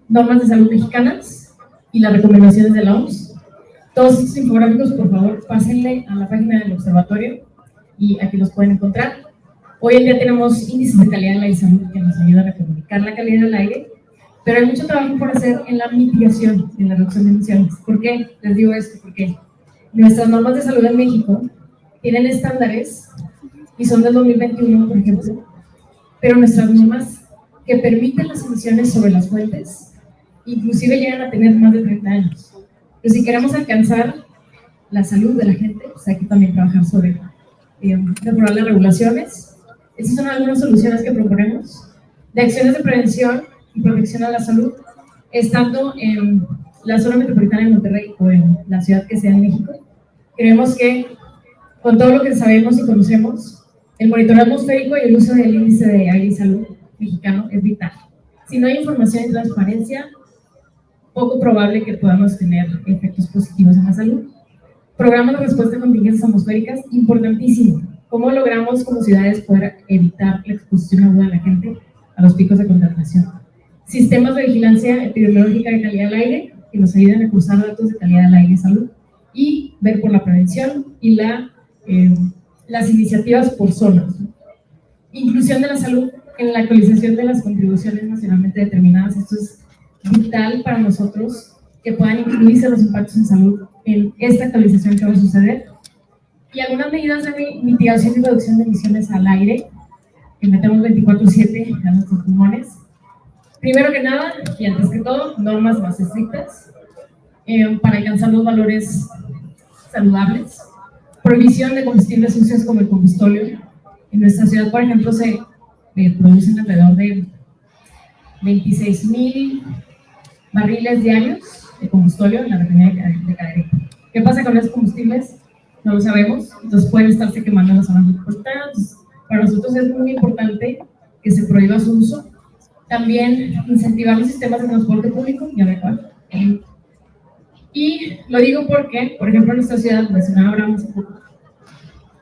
S5: normas de salud mexicanas y las recomendaciones de la OMS. Todos estos infográficos, por favor, pásenle a la página del observatorio y aquí los pueden encontrar. Hoy en día tenemos índices de calidad del aire y salud que nos ayudan a comunicar la calidad del aire, pero hay mucho trabajo por hacer en la mitigación, en la reducción de emisiones. ¿Por qué les digo esto? Porque nuestras normas de salud en México tienen estándares y son del 2021, por ejemplo, pero nuestras normas que permiten las emisiones sobre las fuentes inclusive llegan a tener más de 30 años. Pero si queremos alcanzar la salud de la gente, pues hay que también trabajar sobre mejorar las regulaciones. Estas son algunas soluciones que proponemos de acciones de prevención y protección a la salud, estando en la zona metropolitana de Monterrey o en la ciudad que sea en México. Creemos que con todo lo que sabemos y conocemos, el monitoreo atmosférico y el uso del índice de aire y salud mexicano es vital. Si no hay información y transparencia, poco probable que podamos tener efectos positivos en la salud. Programas de respuesta a contingencias atmosféricas, importantísimo. ¿Cómo logramos como ciudades poder evitar la exposición aguda de la gente a los picos de contaminación? Sistemas de vigilancia epidemiológica de calidad del aire que nos ayuden a cruzar datos de calidad del aire y salud y ver por la prevención y las iniciativas por zonas. Inclusión de la salud en la actualización de las contribuciones nacionalmente determinadas. Esto es vital para nosotros, que puedan incluirse los impactos en salud en esta actualización que va a suceder. Y algunas medidas de mitigación y reducción de emisiones al aire, que metemos 24/7 a nuestros pulmones. Primero que nada, y antes que todo, normas más estrictas para alcanzar los valores saludables. Prohibición de combustibles sucios como el combustóleo. En nuestra ciudad, por ejemplo, se producen alrededor de 26,000 barriles diarios de combustóleo en la refinería de Cadereyta. ¿Qué pasa con esos combustibles? No lo sabemos, entonces pueden estarse quemando en las zonas metropolitanas. Para nosotros es muy importante que se prohíba su uso. También incentivar los sistemas de transporte público y adecuado. Y lo digo porque, por ejemplo, en nuestra ciudad, mencionaba Abraham hace poco,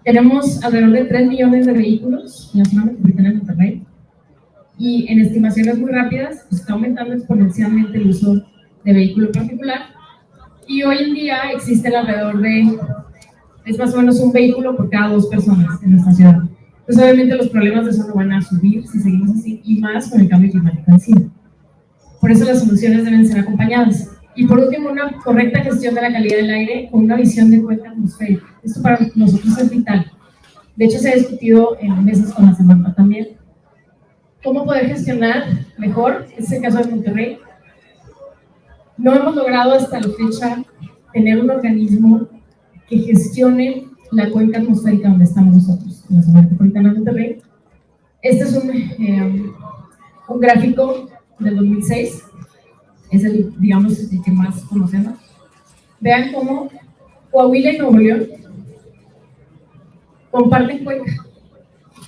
S5: tenemos alrededor de 3 millones de vehículos en la zona metropolitana de Monterrey, y en estimaciones muy rápidas pues, está aumentando exponencialmente el uso de vehículo particular, y hoy en día existen alrededor de, es más o menos un vehículo por cada 2 personas en nuestra ciudad. Entonces obviamente los problemas de eso no van a subir si seguimos así, y más con el cambio climático en sí. Por eso las soluciones deben ser acompañadas. Y por último, una correcta gestión de la calidad del aire con una visión de cuenca atmosférica. Esto para nosotros es vital. De hecho, se ha discutido en mesas con la Semana también. ¿Cómo poder gestionar mejor? Este es el caso de Monterrey. No hemos logrado hasta la fecha tener un organismo que gestione la cuenca atmosférica donde estamos nosotros, en la zona metropolitana de Monterrey. Este es un gráfico del 2006. Es el, digamos, el que más conocemos. Vean cómo Coahuila y Nuevo León comparten cuenca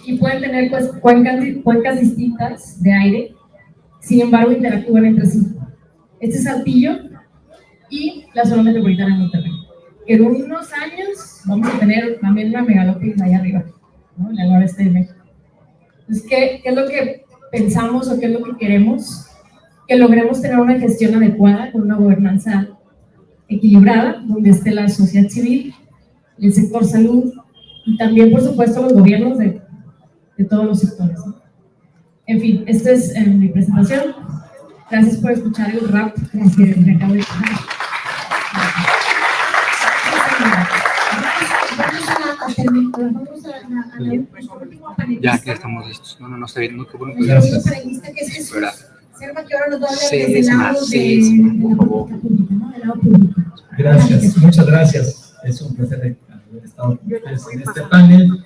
S5: y pueden tener pues, cuencas distintas de aire, sin embargo interactúan entre sí. Este es Saltillo y la zona metropolitana de Monterrey. En unos años vamos a tener también una megalópolis allá arriba, ¿no? En el noreste de México. Entonces, ¿qué es lo que pensamos o qué es lo que queremos? Que logremos tener una gestión adecuada, con una gobernanza equilibrada, donde esté la sociedad civil, el sector salud y también, por supuesto, los gobiernos de todos los sectores, ¿no? En fin, esta es mi presentación. Gracias por escuchar el rap. Gracias, me acabo de escuchar.
S4: Ya que estamos listos. No, está bien, muy bueno.
S1: Gracias. Serva, que ahora nos va a hablar desde el lado de la política pública, ¿no? Del lado público.
S6: Gracias, muchas gracias. Es un placer haber estado en este panel.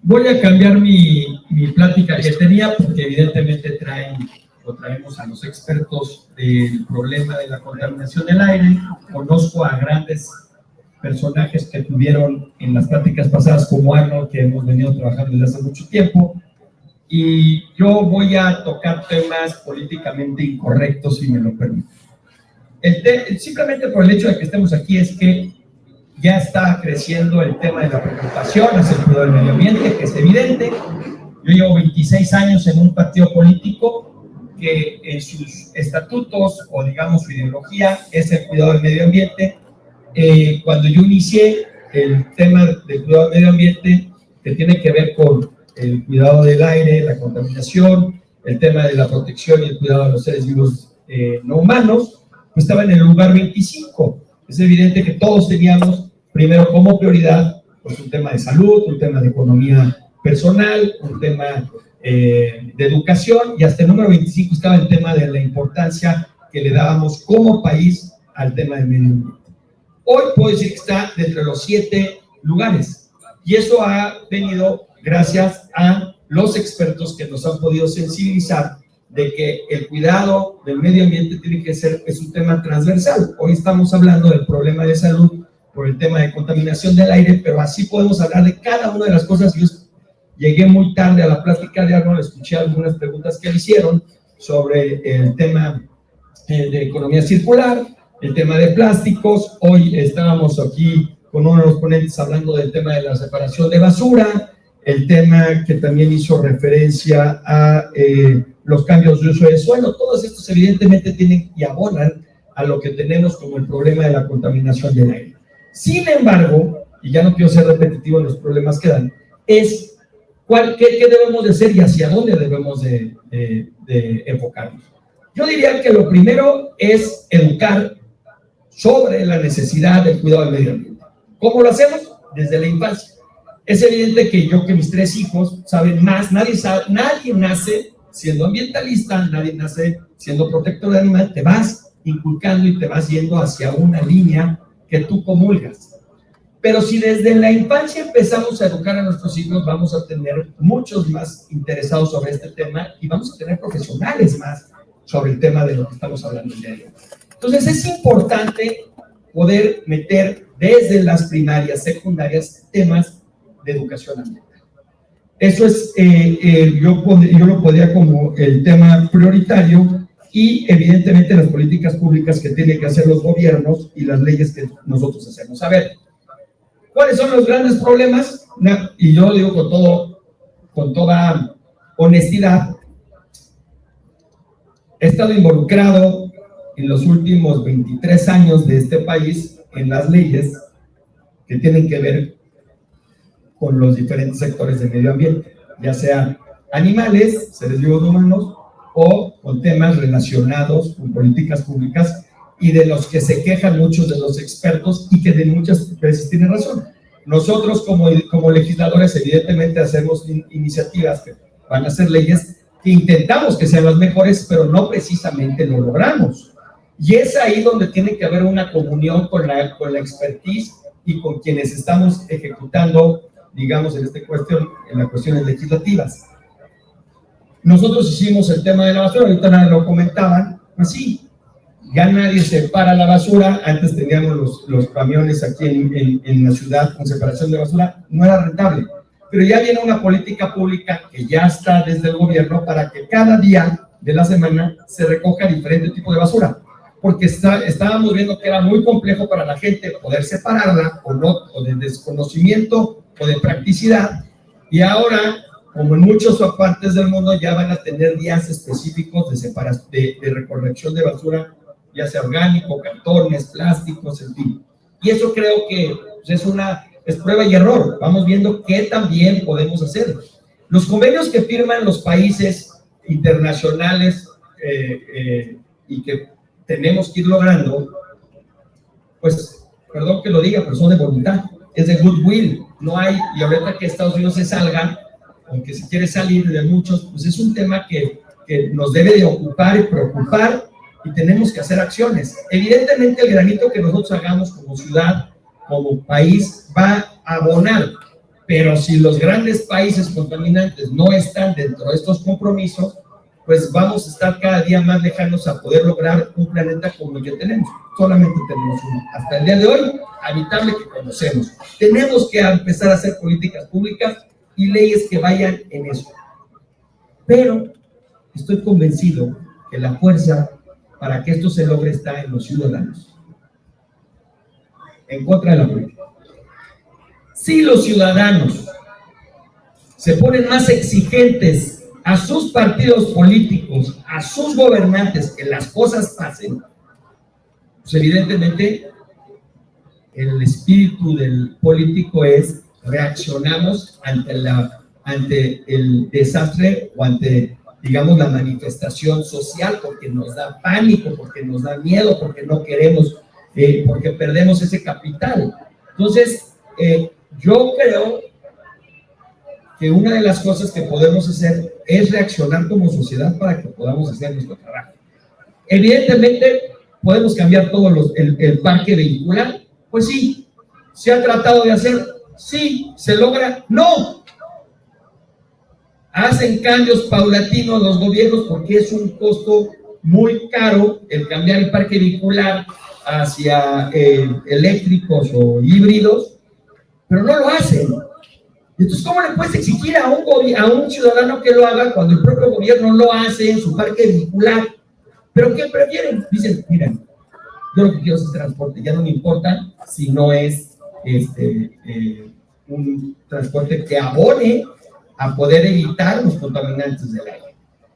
S6: Voy a cambiar mi plática que tenía porque evidentemente traemos a los expertos del problema de la contaminación del aire. Conozco a grandes personajes que tuvieron en las pláticas pasadas como Arnold, que hemos venido trabajando desde hace mucho tiempo. Y yo voy a tocar temas políticamente incorrectos, si me lo permiten. Simplemente por el hecho de que estemos aquí es que ya está creciendo el tema de la preocupación hacia el cuidado del medio ambiente, que es evidente. Yo llevo 26 años en un partido político que en sus estatutos, o digamos su ideología, es el cuidado del medio ambiente. Cuando yo inicié el tema del cuidado del medio ambiente, que tiene que ver con el cuidado del aire, la contaminación, el tema de la protección y el cuidado de los seres vivos no humanos, pues estaba en el lugar 25. Es evidente que todos teníamos primero como prioridad pues, un tema de salud, un tema de economía personal, un tema de educación, y hasta el número 25 estaba el tema de la importancia que le dábamos como país al tema del medio ambiente. Hoy puedo decir que está entre los 7 lugares, y eso ha venido gracias a los expertos que nos han podido sensibilizar de que el cuidado del medio ambiente tiene que ser, es un tema transversal. Hoy estamos hablando del problema de salud por el tema de contaminación del aire, pero así podemos hablar de cada una de las cosas. Yo llegué muy tarde a la plática de Arnold, escuché algunas preguntas que le hicieron sobre el tema de economía circular, el tema de plásticos. Hoy estábamos aquí con uno de los ponentes hablando del tema de la separación de basura, el tema que también hizo referencia a los cambios de uso del suelo. Todos estos evidentemente tienen y abonan a lo que tenemos como el problema de la contaminación del aire. Sin embargo, y ya no quiero ser repetitivo en los problemas que dan, es qué debemos de hacer y hacia dónde debemos de enfocarnos. Yo diría que lo primero es educar sobre la necesidad del cuidado del medio ambiente. ¿Cómo lo hacemos? Desde la infancia. Es evidente que mis 3 hijos saben más. Nadie nace siendo ambientalista, nadie nace siendo protector de animales. Te vas inculcando y te vas yendo hacia una línea que tú comulgas. Pero si desde la infancia empezamos a educar a nuestros hijos, vamos a tener muchos más interesados sobre este tema y vamos a tener profesionales más sobre el tema de lo que estamos hablando el día de hoy. Entonces es importante poder meter desde las primarias, secundarias, temas de educación ambiental. Eso es, yo lo podría como el tema prioritario, y evidentemente las políticas públicas que tienen que hacer los gobiernos y las leyes que nosotros hacemos. A ver, ¿cuáles son los grandes problemas? Y yo lo digo con toda honestidad. He estado involucrado en los últimos 23 años de este país en las leyes que tienen que ver con los diferentes sectores del medio ambiente, ya sea animales, seres vivos humanos, o con temas relacionados con políticas públicas, y de los que se quejan muchos de los expertos y que de muchas veces tienen razón. Nosotros como legisladores evidentemente hacemos iniciativas que van a ser leyes que intentamos que sean las mejores, pero no precisamente lo logramos. Y es ahí donde tiene que haber una comunión con la expertise y con quienes estamos ejecutando, digamos, en las cuestiones legislativas. Nosotros hicimos el tema de la basura, ahorita nadie lo comentaban, pues sí, ya nadie separa la basura. Antes teníamos los camiones aquí en la ciudad con separación de basura, no era rentable, pero ya viene una política pública que ya está desde el gobierno para que cada día de la semana se recoja diferente tipo de basura, porque estábamos viendo que era muy complejo para la gente poder separarla, o de desconocimiento o de practicidad, y ahora, como en muchas partes del mundo, ya van a tener días específicos de recolección de basura, ya sea orgánico, cartones, plásticos, en fin. Y eso creo que es prueba y error. Vamos viendo qué también podemos hacer. Los convenios que firman los países internacionales y que tenemos que ir logrando, pues, perdón que lo diga, pero son de voluntad, es de goodwill. No hay, y ahorita que Estados Unidos se salga, aunque se quiere salir de muchos, pues es un tema que nos debe de ocupar y preocupar, y tenemos que hacer acciones. Evidentemente el granito que nosotros hagamos como ciudad, como país, va a abonar, pero si los grandes países contaminantes no están dentro de estos compromisos, pues vamos a estar cada día más lejanos a poder lograr un planeta como el que tenemos. Solamente tenemos uno, hasta el día de hoy, habitable, que conocemos. Tenemos que empezar a hacer políticas públicas y leyes que vayan en eso. Pero estoy convencido que la fuerza para que esto se logre está en los ciudadanos, en contra de la política. Si los ciudadanos se ponen más exigentes a sus partidos políticos, a sus gobernantes, que las cosas pasen, pues evidentemente el espíritu del político es reaccionamos ante el desastre o ante, digamos, la manifestación social, porque nos da pánico, porque nos da miedo, porque no queremos, porque perdemos ese capital. Entonces, yo creo que una de las cosas que podemos hacer es reaccionar como sociedad para que podamos hacer nuestro trabajo. Evidentemente, podemos cambiar todo el parque vehicular. Pues sí. ¿Se ha tratado de hacer? Sí. ¿Se logra? No. Hacen cambios paulatinos los gobiernos porque es un costo muy caro el cambiar el parque vehicular hacia eléctricos o híbridos, pero no lo hacen. Entonces, ¿cómo le puedes exigir a un ciudadano que lo haga cuando el propio gobierno lo hace en su parque vehicular? ¿Pero qué prefieren? Dicen, miren, yo lo que quiero es el transporte, ya no me importa si no es un transporte que abone a poder evitar los contaminantes del aire.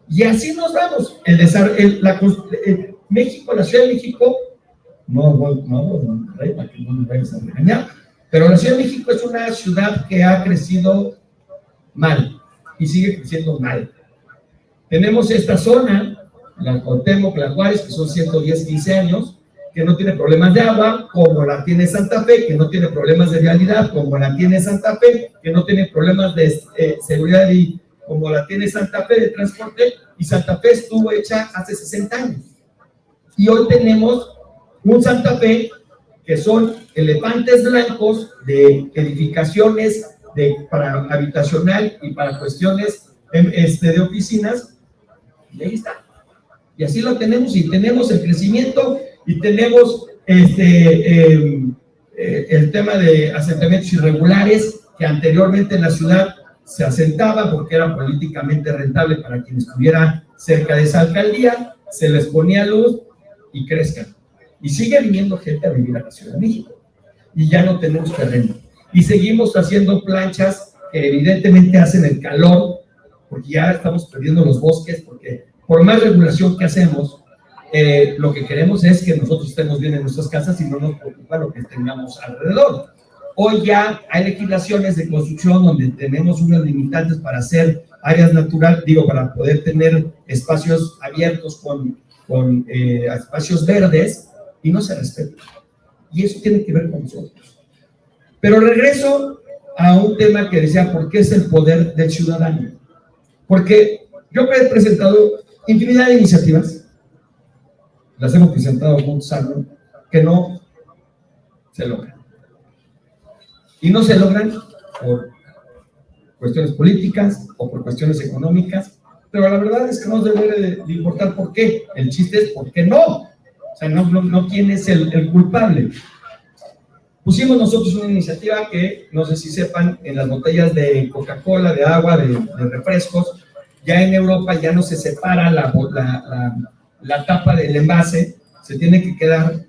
S6: Y así nos vamos. México, la Ciudad de México, para que no nos vayas a regañar, pero la Ciudad de México es una ciudad que ha crecido mal y sigue creciendo mal. Tenemos esta zona, la Cuauhtémoc, la Juárez, que son 110, 15 años, que no tiene problemas de agua, como la tiene Santa Fe, que no tiene problemas de vialidad, como la tiene Santa Fe, que no tiene problemas de seguridad, y como la tiene Santa Fe de transporte, y Santa Fe estuvo hecha hace 60 años. Y hoy tenemos un Santa Fe que son elefantes blancos de edificaciones para habitacional y para cuestiones de oficinas, y ahí está. Y así lo tenemos, y tenemos el crecimiento, y tenemos el tema de asentamientos irregulares, que anteriormente en la ciudad se asentaba porque era políticamente rentable para quien estuviera cerca de esa alcaldía, se les ponía luz y crezcan. Y sigue viniendo gente a vivir a la Ciudad de México, y ya no tenemos terreno. Y seguimos haciendo planchas que evidentemente hacen el calor, porque ya estamos perdiendo los bosques, porque por más regulación que hacemos, lo que queremos es que nosotros estemos bien en nuestras casas y no nos preocupa lo que tengamos alrededor. Hoy ya hay legislaciones de construcción donde tenemos unos limitantes para hacer áreas naturales, para poder tener espacios abiertos con espacios verdes, y no se respeta. Y eso tiene que ver con nosotros. Pero regreso a un tema que decía, ¿por qué es el poder del ciudadano? Porque yo he presentado infinidad de iniciativas, las hemos presentado muchos años, que no se logran. Y no se logran por cuestiones políticas o por cuestiones económicas, pero la verdad es que no debe de importar por qué. El chiste es por qué no. O sea, no quién es el culpable. Pusimos nosotros una iniciativa que, no sé si sepan, en las botellas de Coca-Cola, de agua, de refrescos, ya en Europa ya no se separa la tapa del envase, se tiene que quedar,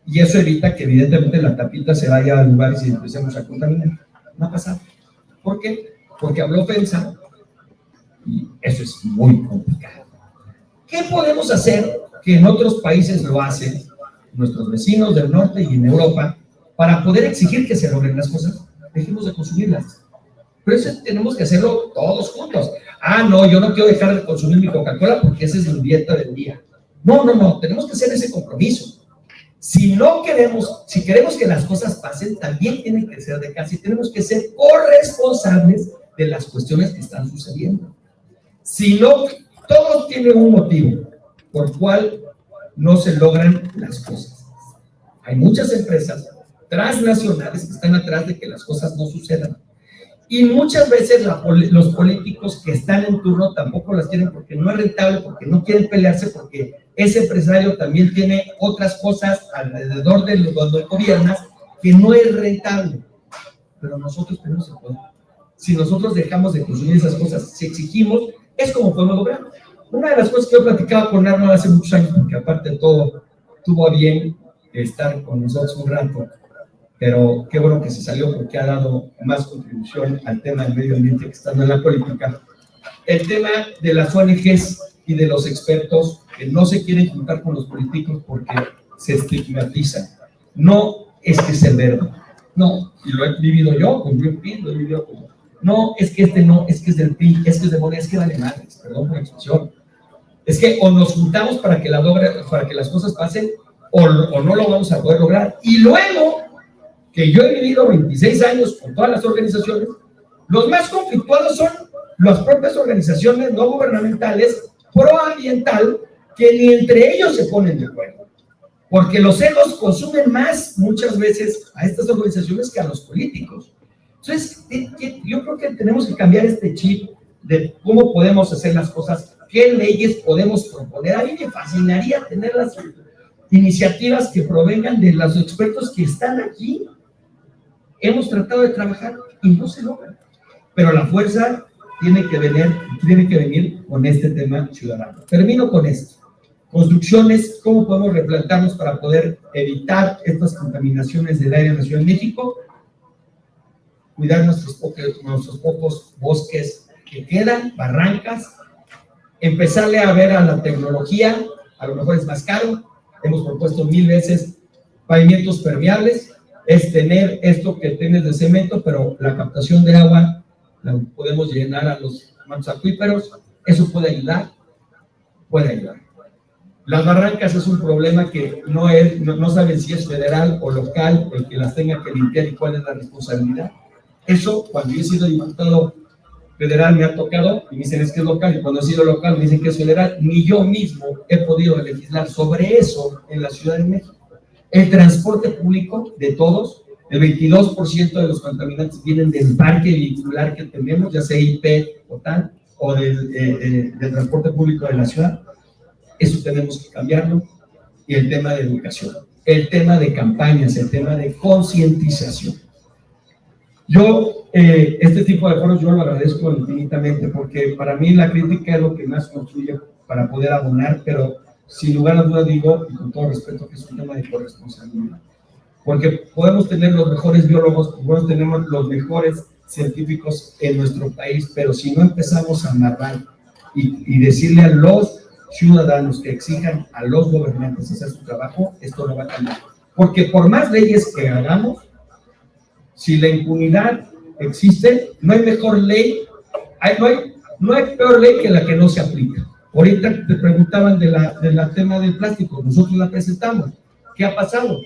S6: y eso evita que evidentemente la tapita se vaya a lugares y empecemos a contaminar. No ha pasado. ¿Por qué? Porque habló FEMSA, y eso es muy complicado. ¿Qué podemos hacer que en otros países lo hacen, nuestros vecinos del norte y en Europa, para poder exigir que se logren las cosas? Dejemos de consumirlas. Pero eso tenemos que hacerlo todos juntos. Ah, no, yo no quiero dejar de consumir mi Coca-Cola porque esa es mi dieta del día. No, tenemos que hacer ese compromiso. Si queremos que las cosas pasen, también tienen que ser de casa y tenemos que ser corresponsables de las cuestiones que están sucediendo. Si no, todos tienen un motivo por cual no se logran las cosas. Hay muchas empresas transnacionales que están atrás de que las cosas no sucedan. Y muchas veces los políticos que están en turno tampoco las quieren porque no es rentable, porque no quieren pelearse, porque ese empresario también tiene otras cosas alrededor de donde gobiernas que no es rentable. Pero nosotros tenemos el poder. Si nosotros dejamos de consumir esas cosas, si exigimos, es como podemos lograr. Una de las cosas que yo platicaba con Arnold hace muchos años, porque aparte de todo, tuvo a bien estar con nosotros un rato, pero qué bueno que se salió porque ha dado más contribución al tema del medio ambiente que estando en la política. El tema de las ONGs y de los expertos que no se quieren juntar con los políticos porque se estigmatizan. No es que es el verde, no, y lo he vivido yo con Greenpeace, lo he vivido como, no, es que no, es que es del PRI, es que es de Morena, es que vale madres, perdón por la expresión. Es que o nos juntamos para que las cosas pasen o no lo vamos a poder lograr. Y luego que yo he vivido 26 años con todas las organizaciones, los más conflictuados son las propias organizaciones no gubernamentales proambiental que ni entre ellos se ponen de acuerdo, porque los egos consumen más muchas veces a estas organizaciones que a los políticos. Entonces, yo creo que tenemos que cambiar este chip de cómo podemos hacer las cosas, qué leyes podemos proponer. A mí me fascinaría tener las iniciativas que provengan de los expertos que están aquí. Hemos tratado de trabajar y no se logra. Pero la fuerza tiene que venir con este tema ciudadano. Termino con esto. Construcciones, ¿cómo podemos replantarnos para poder evitar estas contaminaciones del aire en la Ciudad de México? Cuidar nuestros pocos bosques que quedan, barrancas, empezarle a ver a la tecnología, a lo mejor es más caro, hemos propuesto 1000 veces pavimentos permeables, es tener esto que tienes de cemento, pero la captación de agua la podemos llenar a los mantos acuíferos, eso puede ayudar. Las barrancas es un problema que no saben si es federal o local el que las tenga que limpiar y cuál es la responsabilidad. Eso, cuando yo he sido diputado federal me ha tocado, y me dicen es que es local, y cuando he sido local me dicen que es federal, ni yo mismo he podido legislar sobre eso en la Ciudad de México. El transporte público de todos, el 22% de los contaminantes vienen del parque vehicular que tenemos, ya sea IP o TAN, o del transporte público de la ciudad. Eso tenemos que cambiarlo. Y el tema de educación, el tema de campañas, el tema de concientización. Yo, este tipo de foros yo lo agradezco infinitamente porque para mí la crítica es lo que más construye para poder abonar, pero sin lugar a dudas digo, y con todo respeto, que es un tema de corresponsabilidad. Porque podemos tener los mejores biólogos, podemos tener los mejores científicos en nuestro país, pero si no empezamos a amarrar y decirle a los ciudadanos que exijan a los gobernantes hacer su trabajo, esto no va a cambiar. Porque por más leyes que hagamos, si la impunidad existe, no hay mejor ley, no hay peor ley que la que no se aplica. Ahorita te preguntaban del tema del plástico, nosotros la presentamos. ¿Qué ha pasado?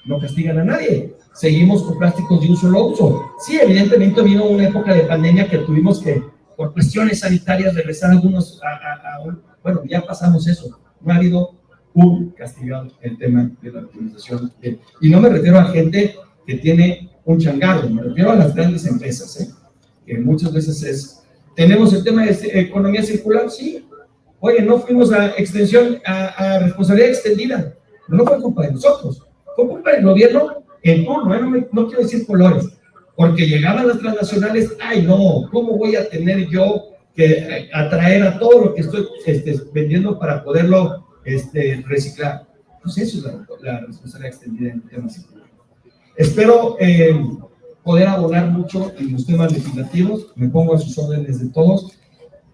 S6: No castigan a nadie. Seguimos con plásticos de un solo uso. Sí, evidentemente vino una época de pandemia que tuvimos que, por cuestiones sanitarias, regresar algunos bueno, ya pasamos eso. No ha habido un castigado el tema de la utilización. Y no me refiero a gente que tiene un changarro, me refiero a las grandes empresas, que muchas veces tenemos el tema de economía circular, sí. Oye, no fuimos a responsabilidad extendida, pero no fue culpa de nosotros, fue culpa del gobierno en turno, no quiero decir colores, porque llegaban las transnacionales, ay no, ¿cómo voy a tener yo que atraer a todo lo que estoy vendiendo para poderlo reciclar? Pues eso es la responsabilidad extendida en el tema circular. Espero poder abonar mucho en los temas legislativos, me pongo a sus órdenes de todos.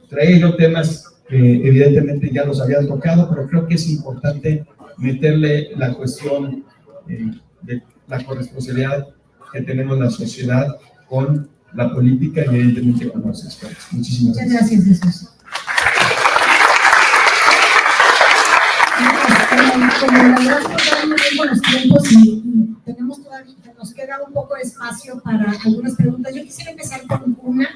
S6: Traía yo temas que evidentemente ya los habían tocado, pero creo que es importante meterle la cuestión de la corresponsabilidad que tenemos la sociedad con la política y evidentemente con los expertos. Muchísimas
S1: Muchas gracias, Jesús. Como la verdad es muy bien con los tiempos y tenemos todavía, nos queda un poco de espacio para algunas preguntas. Yo quisiera empezar con una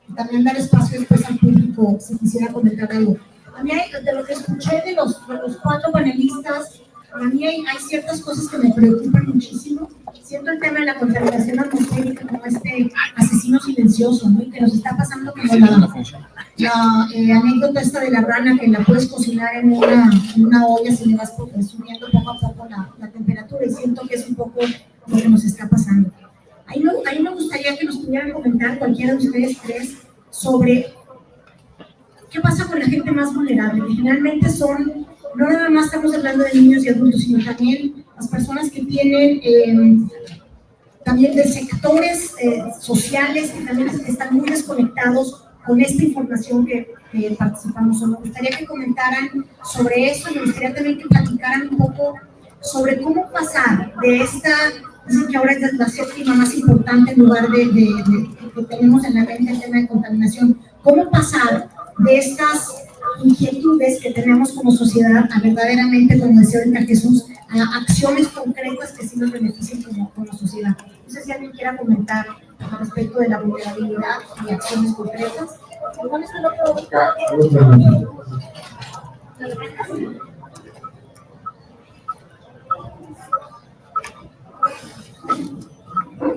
S1: y también dar espacio después al público si quisiera comentar algo. A mí, de lo que escuché de los 4 panelistas, a mí hay ciertas cosas que me preocupan muchísimo. Siento el tema de la contaminación atmosférica como este asesino silencioso, ¿no? Y que nos está pasando como la anécdota esta de la rana que la puedes cocinar en una olla si le vas subiendo poco a poco la temperatura, y siento que es un poco lo que nos está pasando. Ahí me gustaría que nos pudieran comentar cualquiera de ustedes 3 sobre qué pasa con la gente más vulnerable, que generalmente son, no nada más estamos hablando de niños y adultos, sino también las personas que tienen también de sectores sociales que también están muy desconectados con esta información que participamos. Me gustaría que comentaran sobre eso, y me gustaría también que platicaran un poco sobre cómo pasar de esta, dicen que ahora es la 7ª más importante en lugar de que tenemos en la mente el tema de contaminación, cómo pasar de estas inquietudes que tenemos como sociedad a verdaderamente, como decía ahorita Jesús, a acciones concretas que sí nos beneficien como sociedad. No sé si alguien quiera comentar al respecto de la vulnerabilidad y acciones concretas.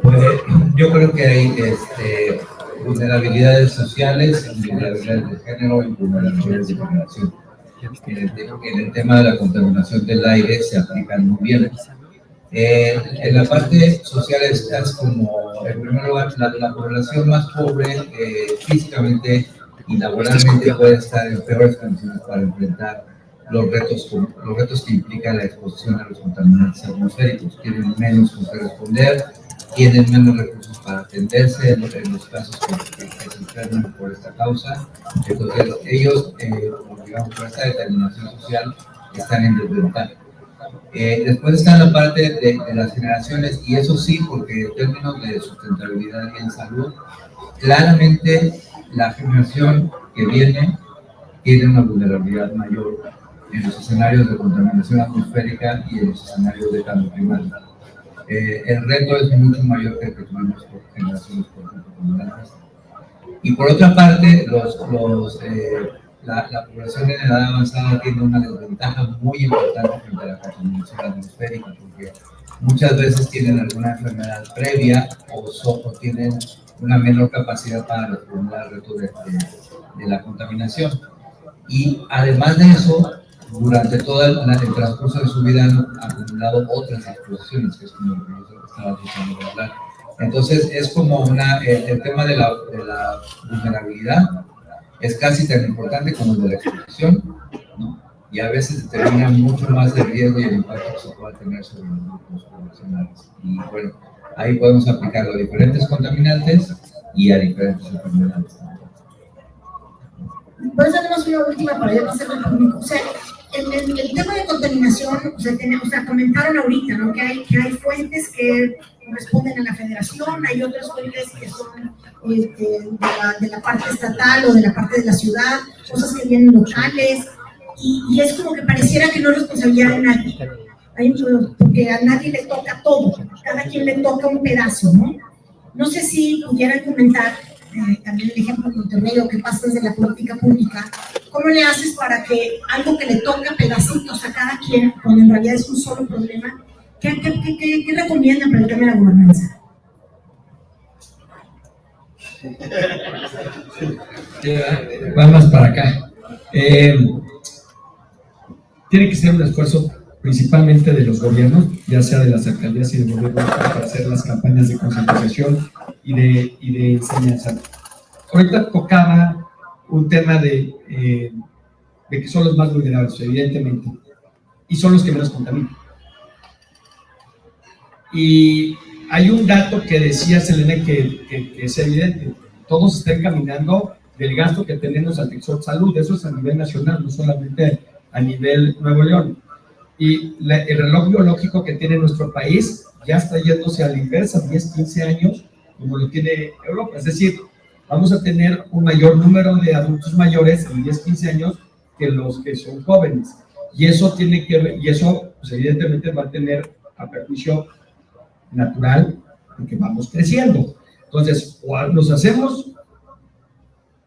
S3: Pues, yo creo que hay vulnerabilidades sociales, vulnerabilidades de género y vulnerabilidades de generación. En el tema de la contaminación del aire se aplican muy bien. En la parte social es como, en primer lugar, la población más pobre físicamente y laboralmente puede estar en peores condiciones para enfrentar los retos que implica la exposición a los contaminantes atmosféricos. Tienen menos con qué responder, tienen menos recursos para atenderse en los casos que se enferman por esta causa. Entonces, ellos, digamos, por esta determinación social, están en desventaja. Después está la parte de las generaciones, y eso sí, porque en términos de sustentabilidad y en salud, claramente la generación que viene tiene una vulnerabilidad mayor en los escenarios de contaminación atmosférica y en los escenarios de cambio climático. El reto es mucho mayor que el que tuvimos por generaciones, por ejemplo, como antes. Y por otra parte, la población en edad avanzada tiene una desventaja muy importante frente a la contaminación atmosférica, porque muchas veces tienen alguna enfermedad previa o tienen una menor capacidad para responder al reto de la contaminación. Y además de eso, durante todo el transcurso de su vida han acumulado otras exposiciones, que es como lo que yo estaba tratando de hablar. Entonces, es como el tema de la vulnerabilidad es casi tan importante como el de la exposición, ¿no? Y a veces determina mucho más el riesgo y el impacto que se pueda tener sobre los grupos poblacionales. Y bueno, ahí podemos aplicarlo a diferentes contaminantes y a diferentes enfermedades.
S1: Por eso tenemos una última para ya pasar al público. O sea, el tema de contaminación, o sea, comentaron ahorita, ¿no? Que hay fuentes que corresponden a la federación, hay otras fuentes que son de la parte estatal o de la parte de la ciudad, cosas que vienen locales, y es como que pareciera que no es responsabilidad de nadie, porque a nadie le toca todo, cada quien le toca un pedazo, ¿no? No sé si pudieran comentar también el ejemplo de Monterrey, o qué pasa desde la política pública. ¿Cómo le haces para que algo que le toca pedacitos a cada quien, cuando en realidad es un solo problema, qué recomiendan para el tema de la gobernanza?
S6: Vamos para acá. Tiene que ser un esfuerzo principalmente de los gobiernos, ya sea de las alcaldías y de gobiernos, para hacer las campañas de concientización y de enseñanza. Ahorita tocaba un tema de que son los más vulnerables, evidentemente, y son los que menos contaminan. Y hay un dato que decía Selene que es evidente: todos están caminando del gasto que tenemos al sector salud. Eso es a nivel nacional, no solamente a nivel Nuevo León. Y el reloj biológico que tiene nuestro país ya está yéndose a la inversa, 10, 15 años, como lo tiene Europa. Es decir, vamos a tener un mayor número de adultos mayores en 10, 15 años que los que son jóvenes. Y eso pues evidentemente va a tener a perjuicio natural porque vamos creciendo. Entonces, o nos hacemos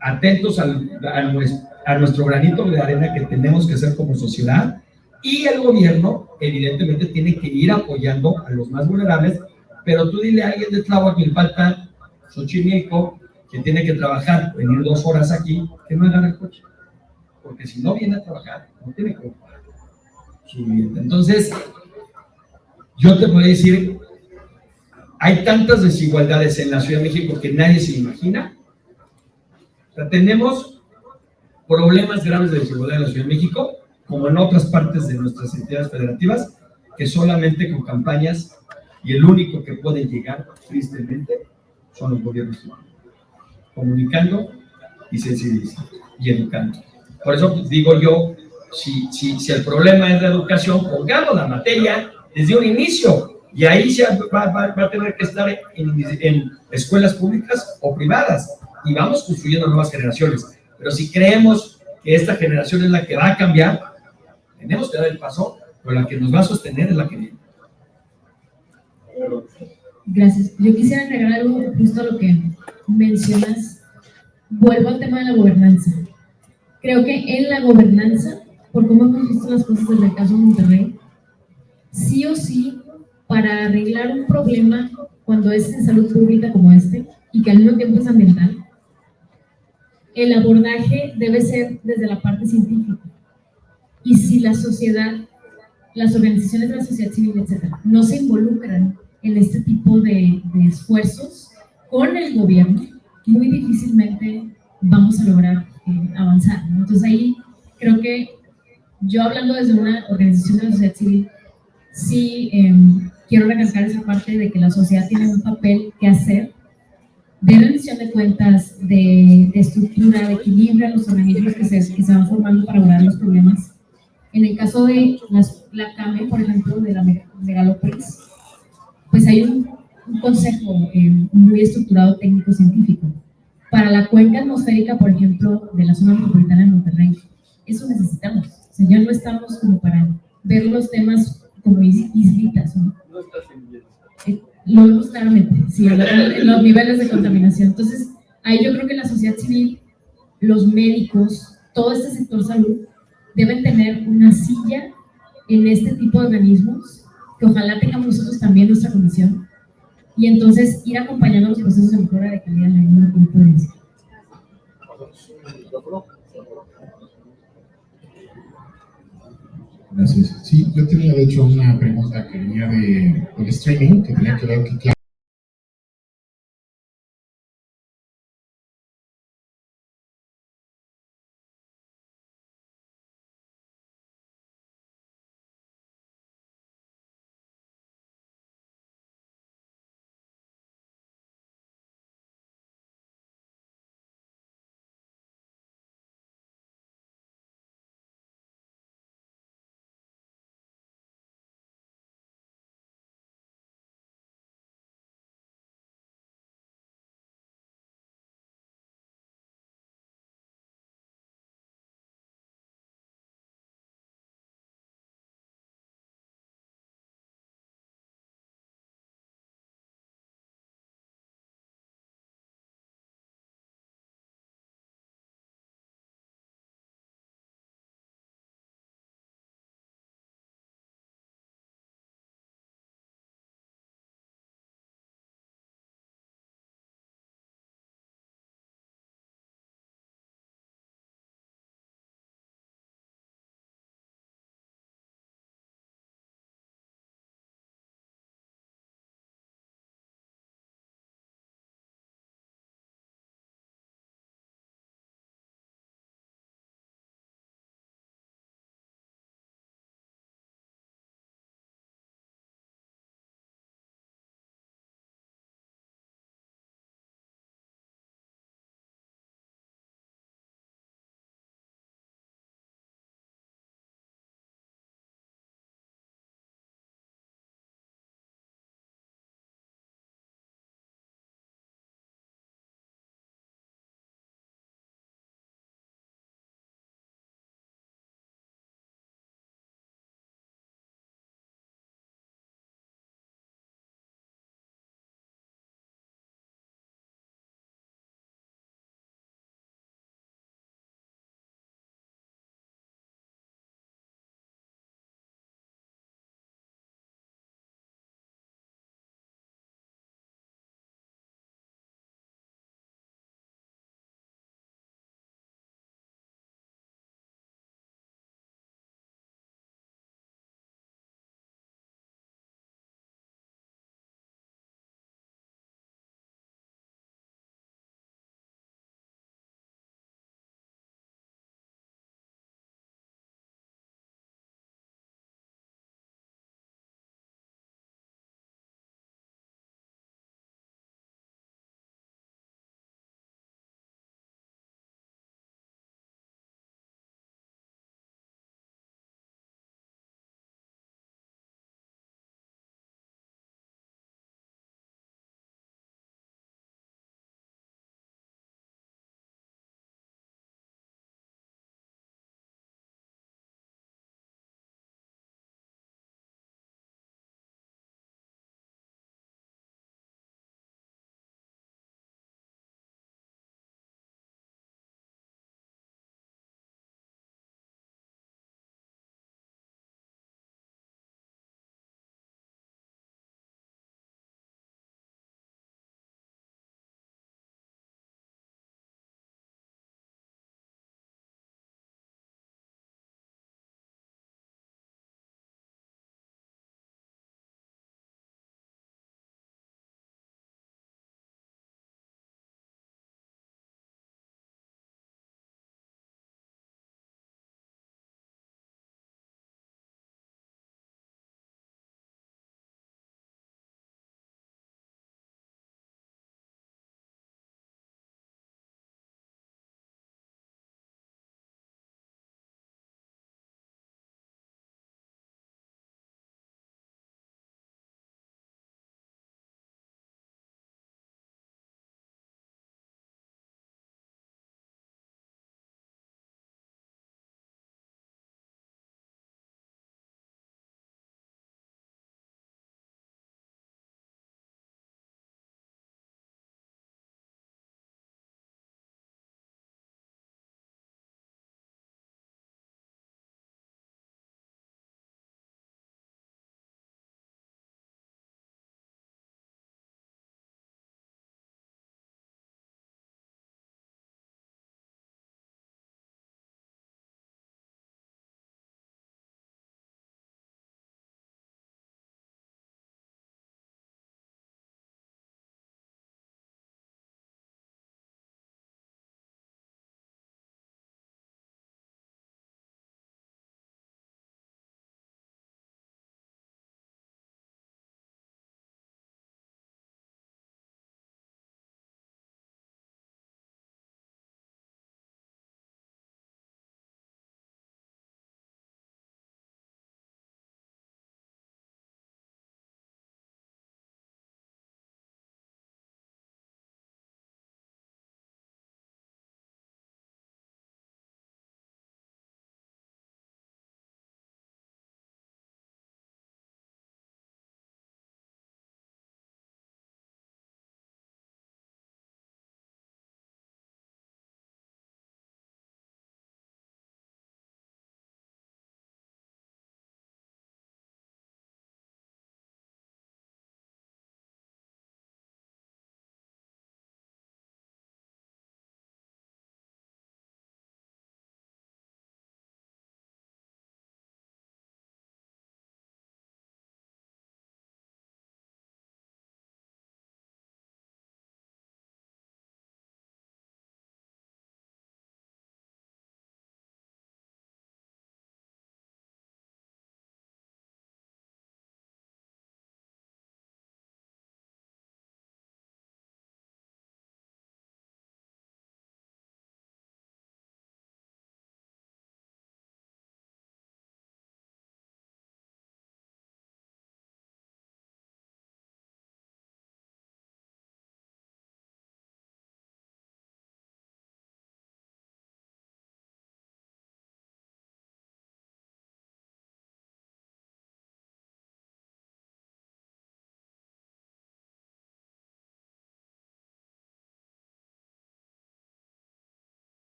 S6: atentos a nuestro granito de arena que tenemos que hacer como sociedad, y el gobierno evidentemente tiene que ir apoyando a los más vulnerables, pero tú dile a alguien de Tláhuac que le falta Xochimilco, que tiene que trabajar, venir 2 horas aquí, que no agarre el coche, porque si no viene a trabajar, no tiene que ocupar su vivienda. Entonces, yo te puedo decir, hay tantas desigualdades en la Ciudad de México que nadie se imagina. O sea, tenemos problemas graves de desigualdad en la Ciudad de México, como en otras partes de nuestras entidades federativas, que solamente con campañas, y el único que puede llegar, tristemente, son los gobiernos comunicando y sensibilizando y educando. Por eso digo yo, si el problema es la educación, pongamos la materia desde un inicio, y ahí se va a tener que estar en escuelas públicas o privadas, y vamos construyendo nuevas generaciones. Pero si creemos que esta generación es la que va a cambiar, tenemos que dar el paso, pero la que nos va a sostener es la que viene.
S5: Gracias. Yo quisiera agregar algo justo a lo que mencionas. Vuelvo al tema de la gobernanza. Creo que en la gobernanza, por cómo hemos visto las cosas desde el caso de Monterrey, sí o sí, para arreglar un problema cuando es en salud pública como este, y que al mismo tiempo es ambiental, el abordaje debe ser desde la parte científica. Y si la sociedad, las organizaciones de la sociedad civil, etcétera, no se involucran en este tipo de esfuerzos con el gobierno, muy difícilmente vamos a lograr avanzar, ¿no? Entonces ahí creo que yo, hablando desde una organización de la sociedad civil, sí quiero recalcar esa parte de que la sociedad tiene un papel que hacer de rendición de cuentas, de estructura, de equilibrio en los organismos que se van formando para abordar los problemas. En el caso de la CAME, por ejemplo, de la megalópolis, pues hay un consejo muy estructurado técnico-científico. Para la cuenca atmosférica, por ejemplo, de la zona metropolitana de Monterrey, eso necesitamos. O sea, ya no estamos como para ver los temas como islitas, ¿no?
S6: No estás en
S5: Lo vemos claramente, sí, en los niveles de contaminación. Entonces, ahí yo creo que la sociedad civil, los médicos, todo este sector salud, deben tener una silla en este tipo de organismos, que ojalá tengamos nosotros también nuestra comisión, y entonces ir acompañando los procesos de mejora de calidad en la misma conferencia.
S7: Gracias. Sí, yo tenía de hecho una pregunta que venía del streaming, que tenía que ver que